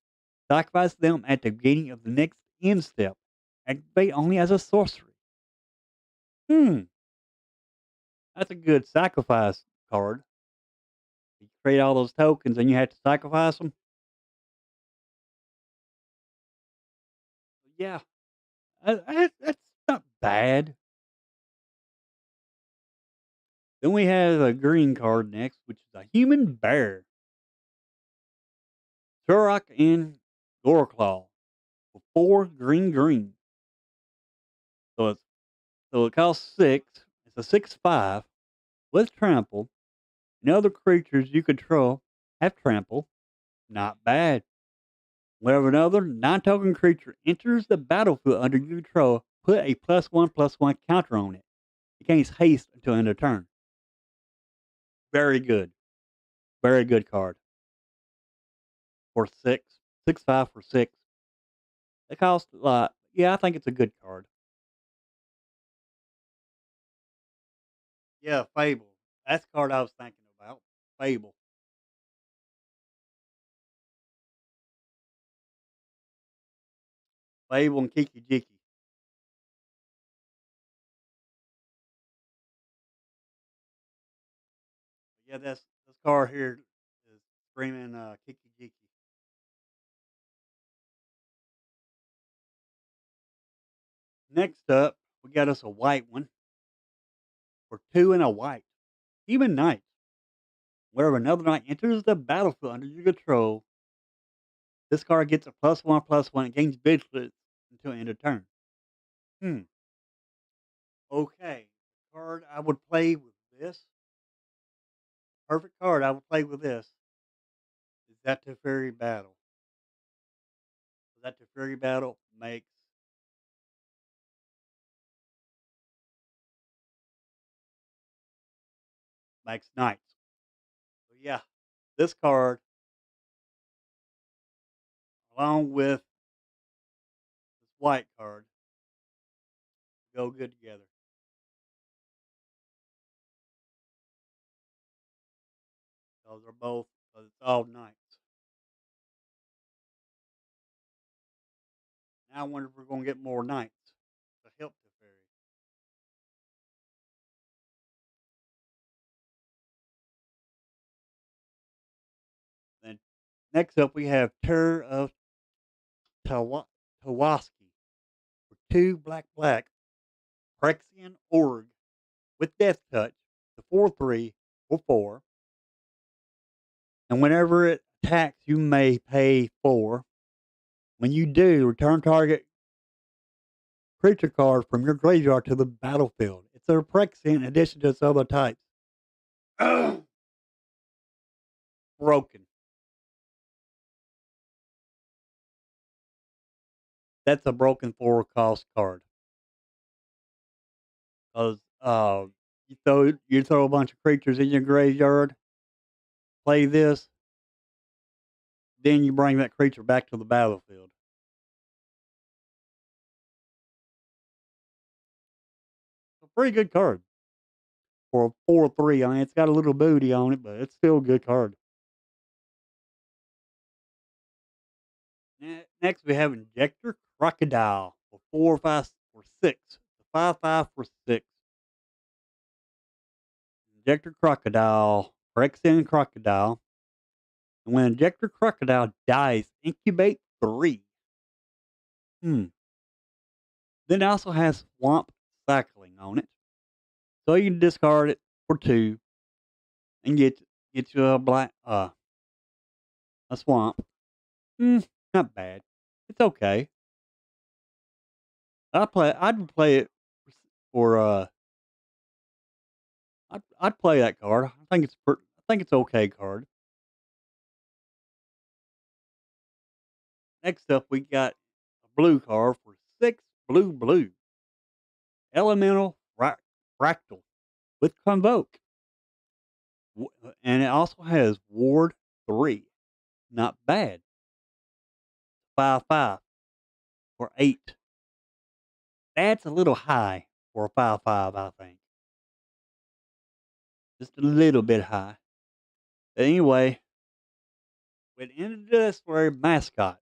Sacrifice them at the beginning of the next end step. Activate only as a sorcery. Hmm, that's a good sacrifice card. You create all those tokens and you have to sacrifice them. Yeah, that's not bad. Then we have a green card next, which is a human bear. Turok and Goreclaw for 4 green green. So it costs 6. It's a 6/5 with trample. And other creatures you control have trample. Not bad. Whenever another non-token creature enters the battlefield under your control, put a +1/+1 counter on it. It gains haste until end of turn. Very good. Very good card. For 6. 6/5 for 6. It costs a lot. Yeah, I think it's a good card. Yeah, Fable. That's the card I was thinking about. Fable. Fable and Kiki Jiki. Yeah, this card here is screaming Kiki Jiki. Next up, we got us a white one for 2 and a white. Even knight. Wherever another knight enters the battlefield under your control, this card gets a +1/+1 and gains vigilance until end of turn. Hmm. Okay. The card I would play with this, perfect card I would play with this, is that the Fairy Battle. That the Fairy Battle makes knights. So yeah, this card, along with this white card, go good together. Those are both, it's all knights. Now I wonder if we're going to get more knights to help the fairy. Then next up we have Terror of Tawaski for 2 black black Phyrexian Org with Death Touch, the 4/3 for 4. And whenever it attacks, you may pay 4. When you do, return target creature card from your graveyard to the battlefield. It's a Phyrexian in addition to its other types. Broken. That's a broken 4 cost card. Because you throw a bunch of creatures in your graveyard, play this, then you bring that creature back to the battlefield. A pretty good card for a 4/3. I mean, it's got a little booty on it, but it's still a good card. Next, we have Injector Crocodile for 4/5 for 6. 5/5 for 6. Injector Crocodile, Phyrexian Crocodile. And when Injector Crocodile dies, incubate 3. Hmm. Then it also has Swamp Cycling on it. So you can discard it for 2 and get you a swamp. Not bad. It's okay. I'd play it for I'd play that card. I think it's okay card. Next up we got a blue card for 6 blue blue. Elemental Fractal with Convoke. And it also has Ward 3. Not bad. 5/5 for 8. That's a little high for a 5/5, I think. Just a little bit high. But anyway, when Industry Mascot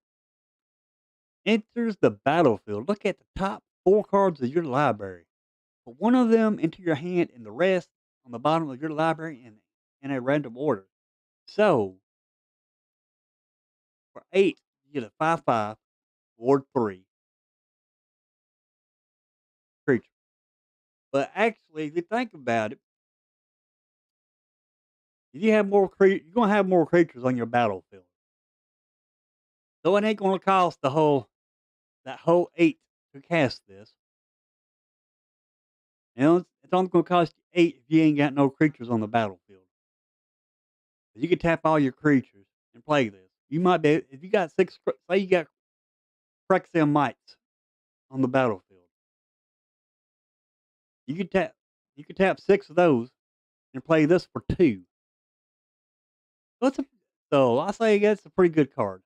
enters the battlefield, look at the top 4 cards of your library. Put one of them into your hand and the rest on the bottom of your library in a random order. So, for 8, you get a 5/5, Ward 3 creature. But actually, if you think about it, if you have you're going to have more creatures on your battlefield. So it ain't going to cost that whole 8 to cast this. It's only gonna cost you 8 if you ain't got no creatures on the battlefield. You can tap all your creatures and play this. You might be if you got 6 say you got Phyrexian mites on the battlefield, you could tap 6 of those and play this for 2. So it's a so I say that's a pretty good card.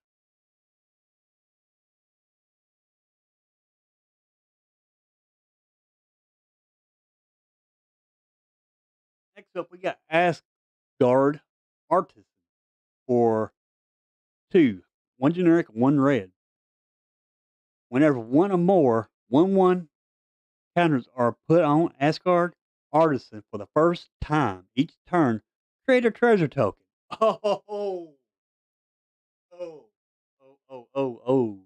Next up, we got Asgard Artisan for 2. 1 generic, 1 red. Whenever one or more 1/1 counters are put on Asgard Artisan for the first time each turn, create a treasure token. Oh, oh, oh.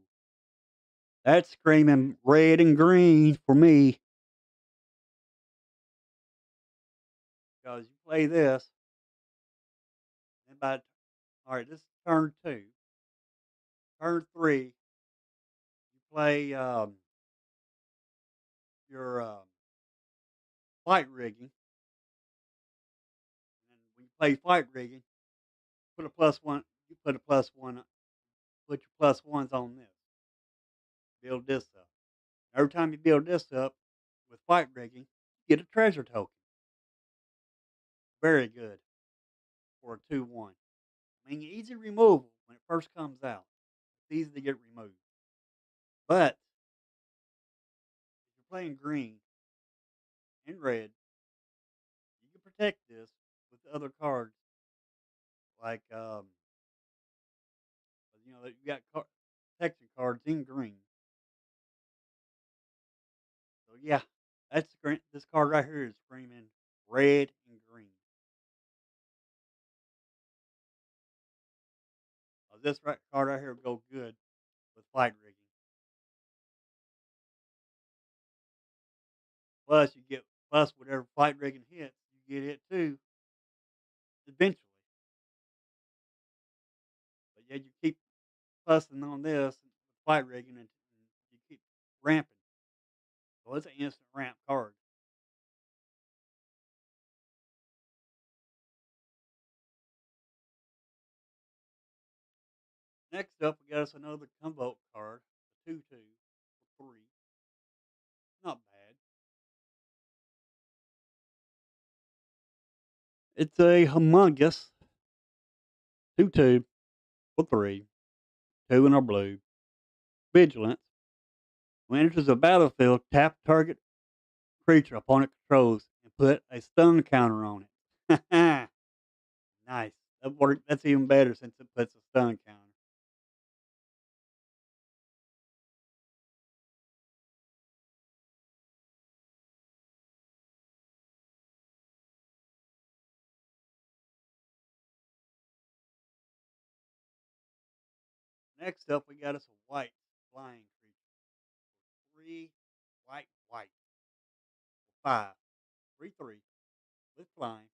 That's screaming red and green for me because you play this, and by all right, this is turn 2. Turn 3, you play your fight rigging. And when you play fight rigging, put a plus one. You put a plus one. Put your plus ones on this. Build this up. Every time you build this up with fight rigging, you get a treasure token. Very good for a 2/1. I mean, easy removal when it first comes out. It's easy to get removed. But if you're playing green and red, you can protect this with other cards like that you got protection cards in green. So yeah, that's green. This card right here is screaming red and green. This card right here will go good with fight rigging. Plus, you get plus whatever fight rigging hits, you get it too eventually. But yeah, you keep fussing on this with fight rigging, and you keep ramping. So it's an instant ramp card. Next up, we got us another Convoke card, a 2/2 for 3. Not bad. It's a humongous 2/2 for 3. 2 in our blue. Vigilance. When it enters the battlefield, tap target creature opponent controls and put a stun counter on it. Nice. That's even better since it puts a stun counter. Next up, we got us a white flying creature. 3 white. 5. 3/3 with flying.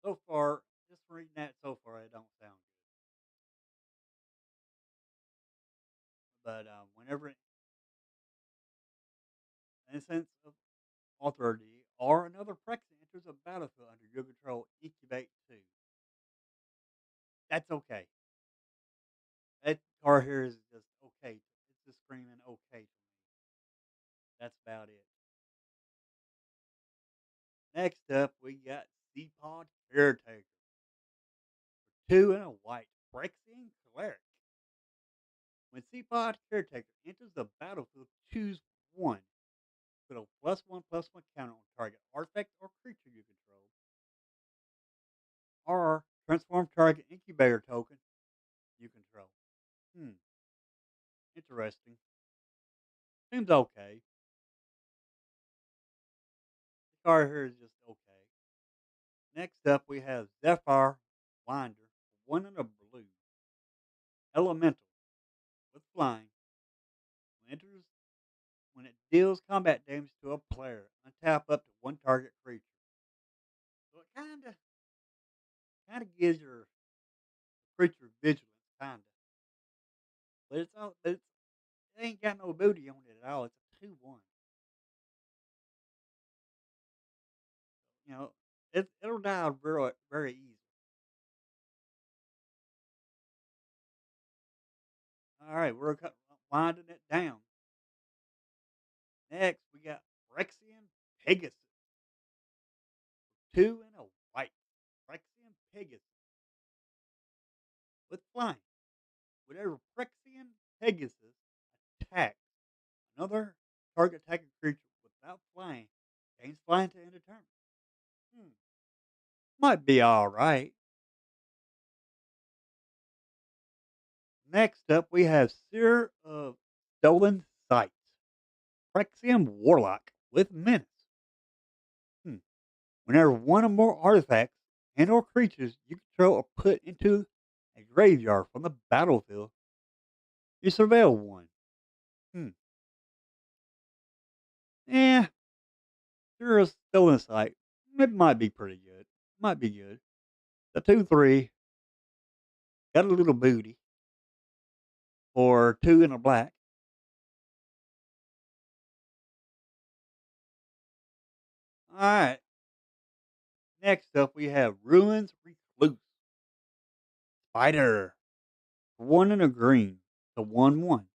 So far, just reading that so far, it don't sound good. But whenever, in a sense of authority, or another Prexy enters a battlefield under your control, incubate 2. That's okay. That card here is just okay. It's just screaming okay to me. That's about it. Next up, we got Seapod Caretaker. 2 and a white. Phyrexian Cleric. When Seapod Caretaker enters the battlefield, choose 1. Put a +1/+1 counter on target artifact or creature you control. Or transform target incubator token you control. Hmm, interesting. Seems okay. The card here is just okay. Next up, we have Zephyr Winder, 1 and a blue. Elemental with flying. When, enters, when it deals combat damage to a player, untap up to 1 target creature. So it kind of gives your creature vigilance, kind of. But it ain't got no booty on it at all. It's a 2/1. You know, it'll die very very easy. All right, winding it down. Next, we got Phyrexian Pegasus, two and a white. Phyrexian Pegasus with flying. Whenever Phyrexian Pegasus attacks another target attacking creature without flying, gains flying to end a turn. Hmm, might be all right. Next up, we have Seer of Stolen Sights, Phyrexian Warlock with Menace. Hmm. Whenever one or more artifacts and or creatures you control are put into a graveyard from the battlefield, you surveil one. Hmm. Eh, Seer of Stolen Sight. It might be pretty good. Might be good. The 2/3 got a little booty for two and a black. All right. Next up, we have Ruins Recluse. Spider. One and a green. The 1/1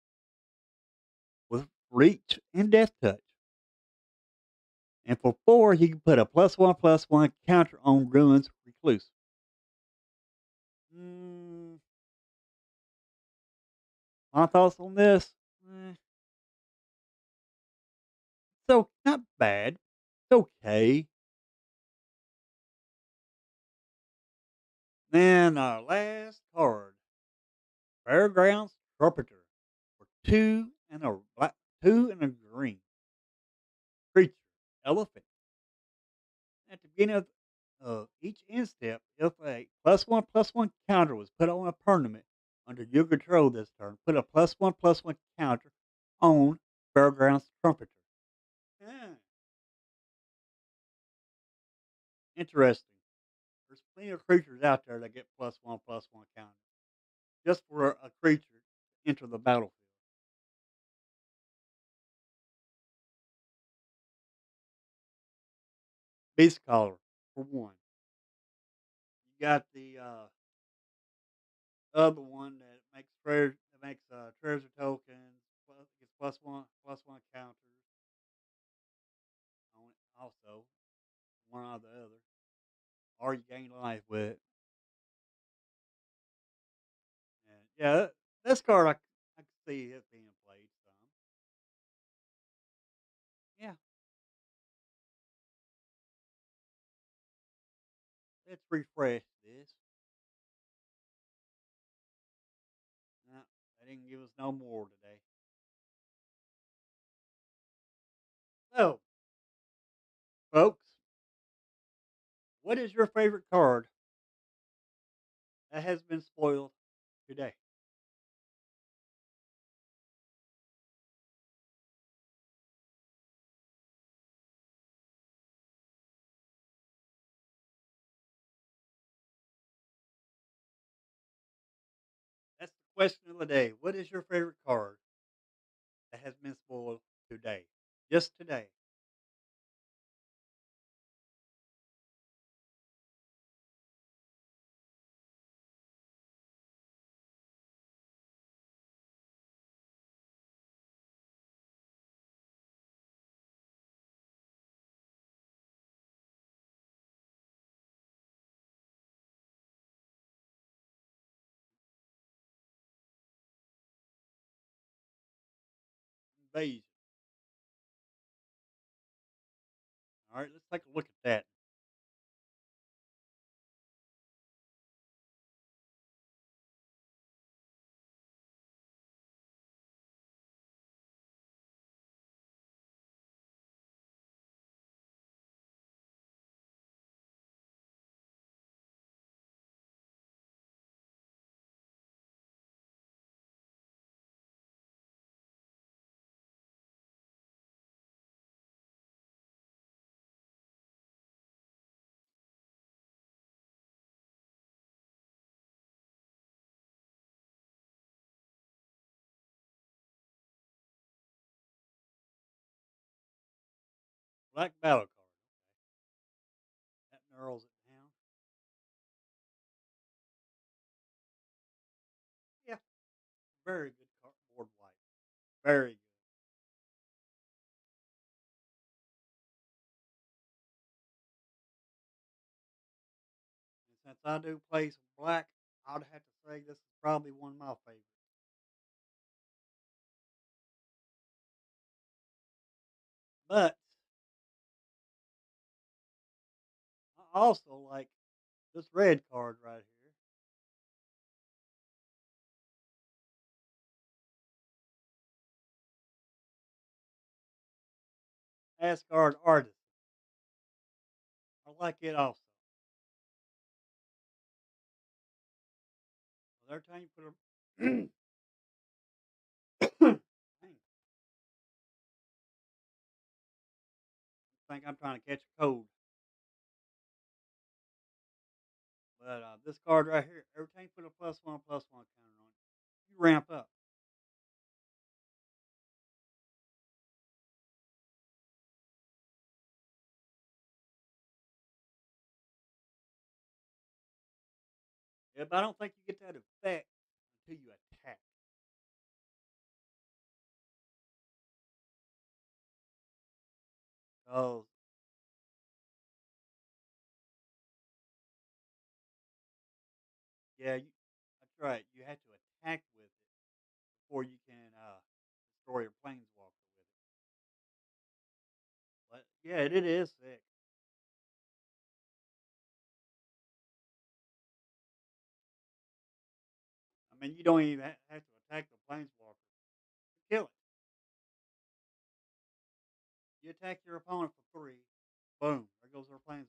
with reach and death touch. And for four, you can put a +1/+1 counter on Ruins Recluse. Mm, my thoughts on this? So not bad. It's okay. Then our last card, Fairgrounds Trumpeter, for two and a green creature, elephant. At the beginning of each end step, if a +1/+1 counter was put on a permanent under your control this turn, put a +1/+1 counter on Fairgrounds Trumpeter. Yeah, interesting. There's plenty of creatures out there that get +1/+1 counter just for a creature to enter the battlefield. Beast Caller for one. You got the other one that makes treasure tokens, gets +1/+1 counters on it also, one or the other. Or you gain life with it. And yeah, this card I can see it being played some. Yeah, let's refresh this. No, they didn't give us no more today. So, folks, what is your favorite card that has been spoiled today? That's the question of the day. What is your favorite card that has been spoiled today? Just today. Invasion. All right, let's take a look at that. Black battle card. narrows it down. Yeah, very good cardboard wipe. Very good. And since I do play some black, I'd have to say this is probably one of my favorites. But I also like this red card right here. Asgard Artist. I like it also. Well, every time you put a Dang, I think I'm trying to catch a cold. But this card right here, every time you put a plus one counter on it, you ramp up. Yeah, but I don't think you get that effect until you attack. Oh, yeah, that's right. You have to attack with it before you can destroy your planeswalker with it. But yeah, it is sick. I mean, you don't even have to attack the planeswalker to kill it. You attack your opponent for three, boom, there goes their planeswalker.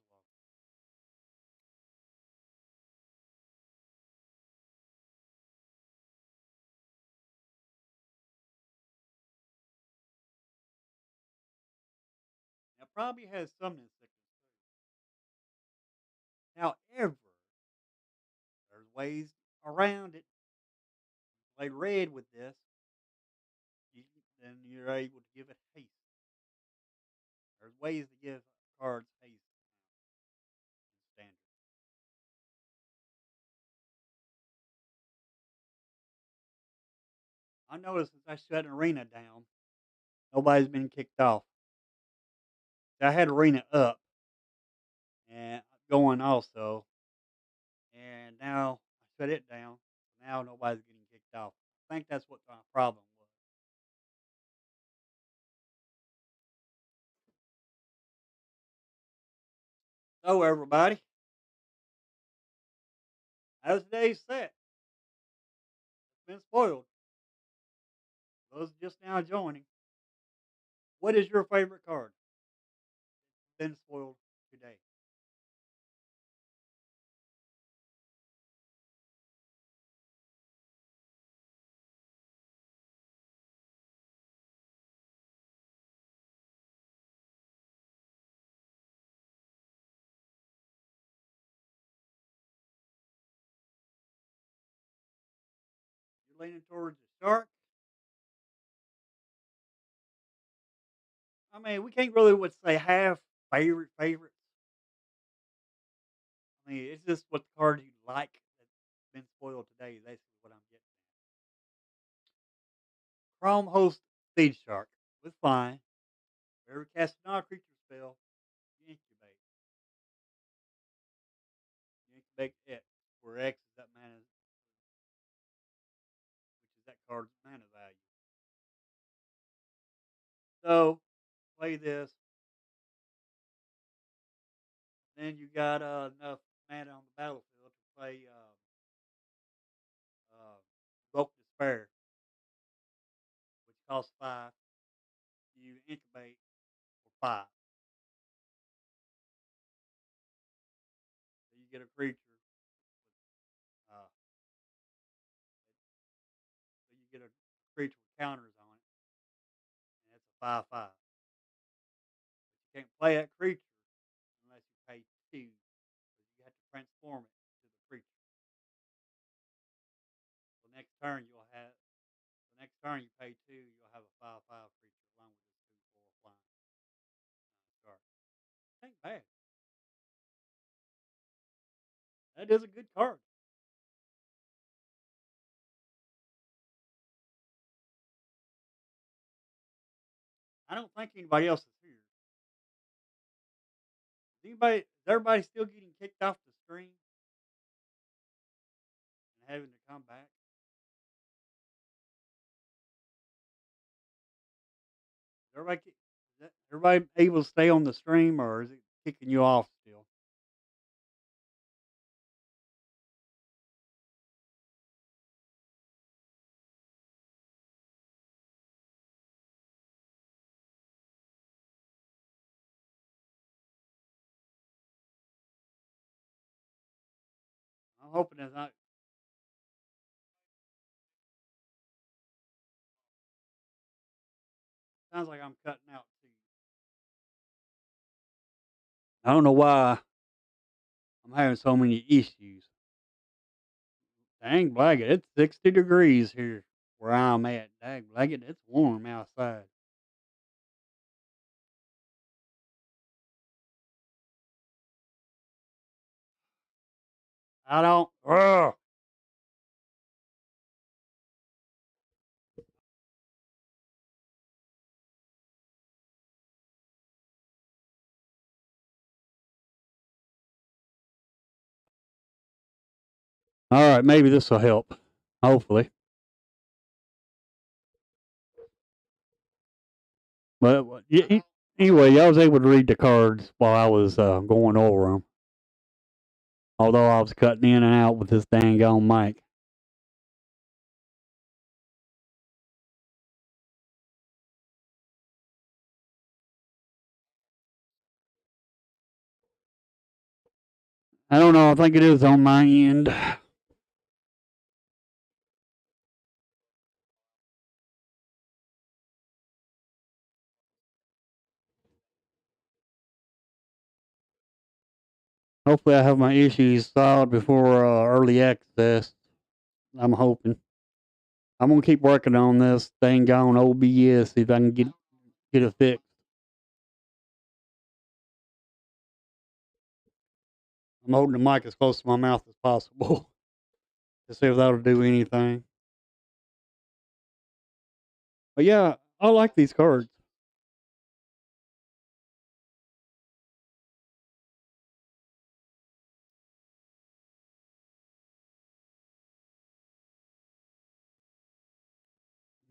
Now, probably has summoning sickness too. However, there's ways around it. Play red with this, you, then you're able to give it haste. There's ways to give cards haste in standard. I noticed since I shut Arena down, nobody's been kicked off. I had Arena up and going also, and now I shut it down. Now nobody's getting kicked off. I think that's what my problem was. So everybody, as today's set, it's been spoiled. Those just now joining. What is your favorite card? Been spoiled today. You're leaning towards the shark. I mean, we can't really would say have favorites. I mean, it's just what the cards you like that's been spoiled today. Is basically what I'm getting. Chrome host Seed Shark was fine. Whenever cast a non-creature spell, you incubate. You incubate X, where X is that mana, which is that card's mana value. So play this. Then you got enough mana on the battlefield to play uh, Vote Despair, which costs five. You incubate for five. So you get a creature. Uh, so you get a creature with counters on it, and it's a 5/5. But you can't play that creature unless you pay two, because you have to transform it to the creature. So next turn you'll have. The next turn you pay two, you'll have a 5/5 creature along with this 2/4 flying start. Ain't bad. That is a good card. I don't think anybody else is here. Is everybody still getting kicked off the stream and having to come back? Is everybody able to stay on the stream, or is it kicking you off still? I'm hoping it's not. Sounds like I'm cutting out too. I don't know why I'm having so many issues. Dang blanket, it's 60 degrees here where I'm at. Dang blanket, it's warm outside. I don't. Ugh. All right, maybe this will help. Hopefully. But anyway, I was able to read the cards while I was going over them. Although I was cutting in and out with this dang on mic. I don't know. I think it is on my end. Hopefully, I have my issues solved before early access. I'm hoping. I'm gonna keep working on this dang on OBS, see if I can get it fixed. I'm holding the mic as close to my mouth as possible to see if that'll do anything. But yeah, I like these cards.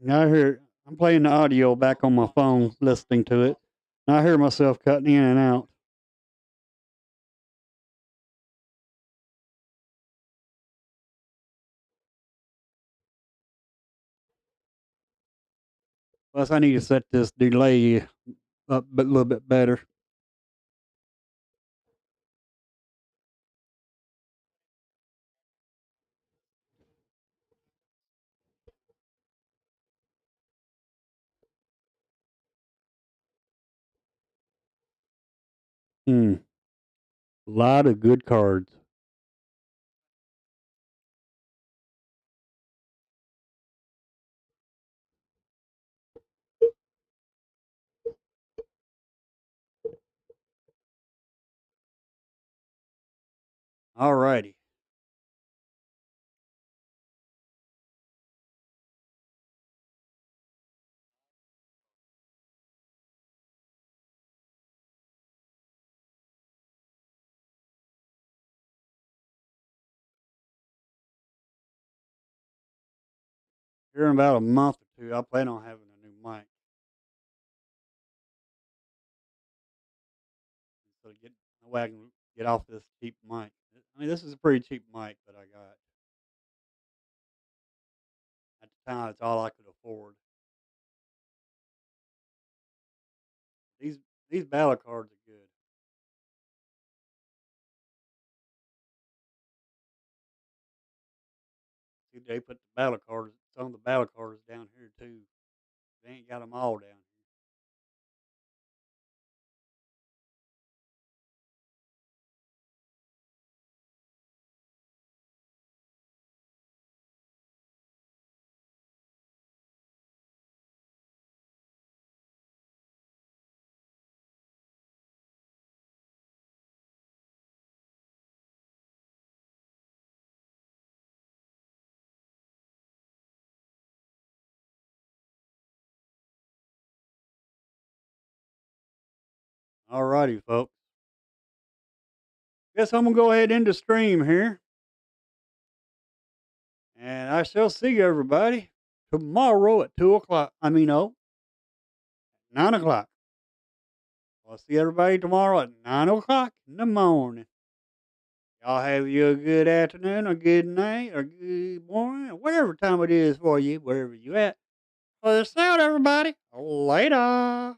Now I'm playing the audio back on my phone, listening to it. And I hear myself cutting in and out. Plus, I need to set this delay up a little bit better. Hmm. A lot of good cards. All righty. Here in about a month or two, I plan on having a new mic. So get that way I can get off this cheap mic. I mean, this is a pretty cheap mic that I got. At the time, it's all I could afford. These these battle cards are good. See, they put the battle cards, some of the battle cards down here too. They ain't got them all down here. Alrighty, folks. Guess I'm gonna go ahead and end the stream here, and I shall see everybody tomorrow at 2 o'clock. 9 o'clock. I'll see everybody tomorrow at 9 o'clock in the morning. Y'all have you a good afternoon, or good night, or good morning, or whatever time it is for you, wherever you at. Peace out, everybody. Later.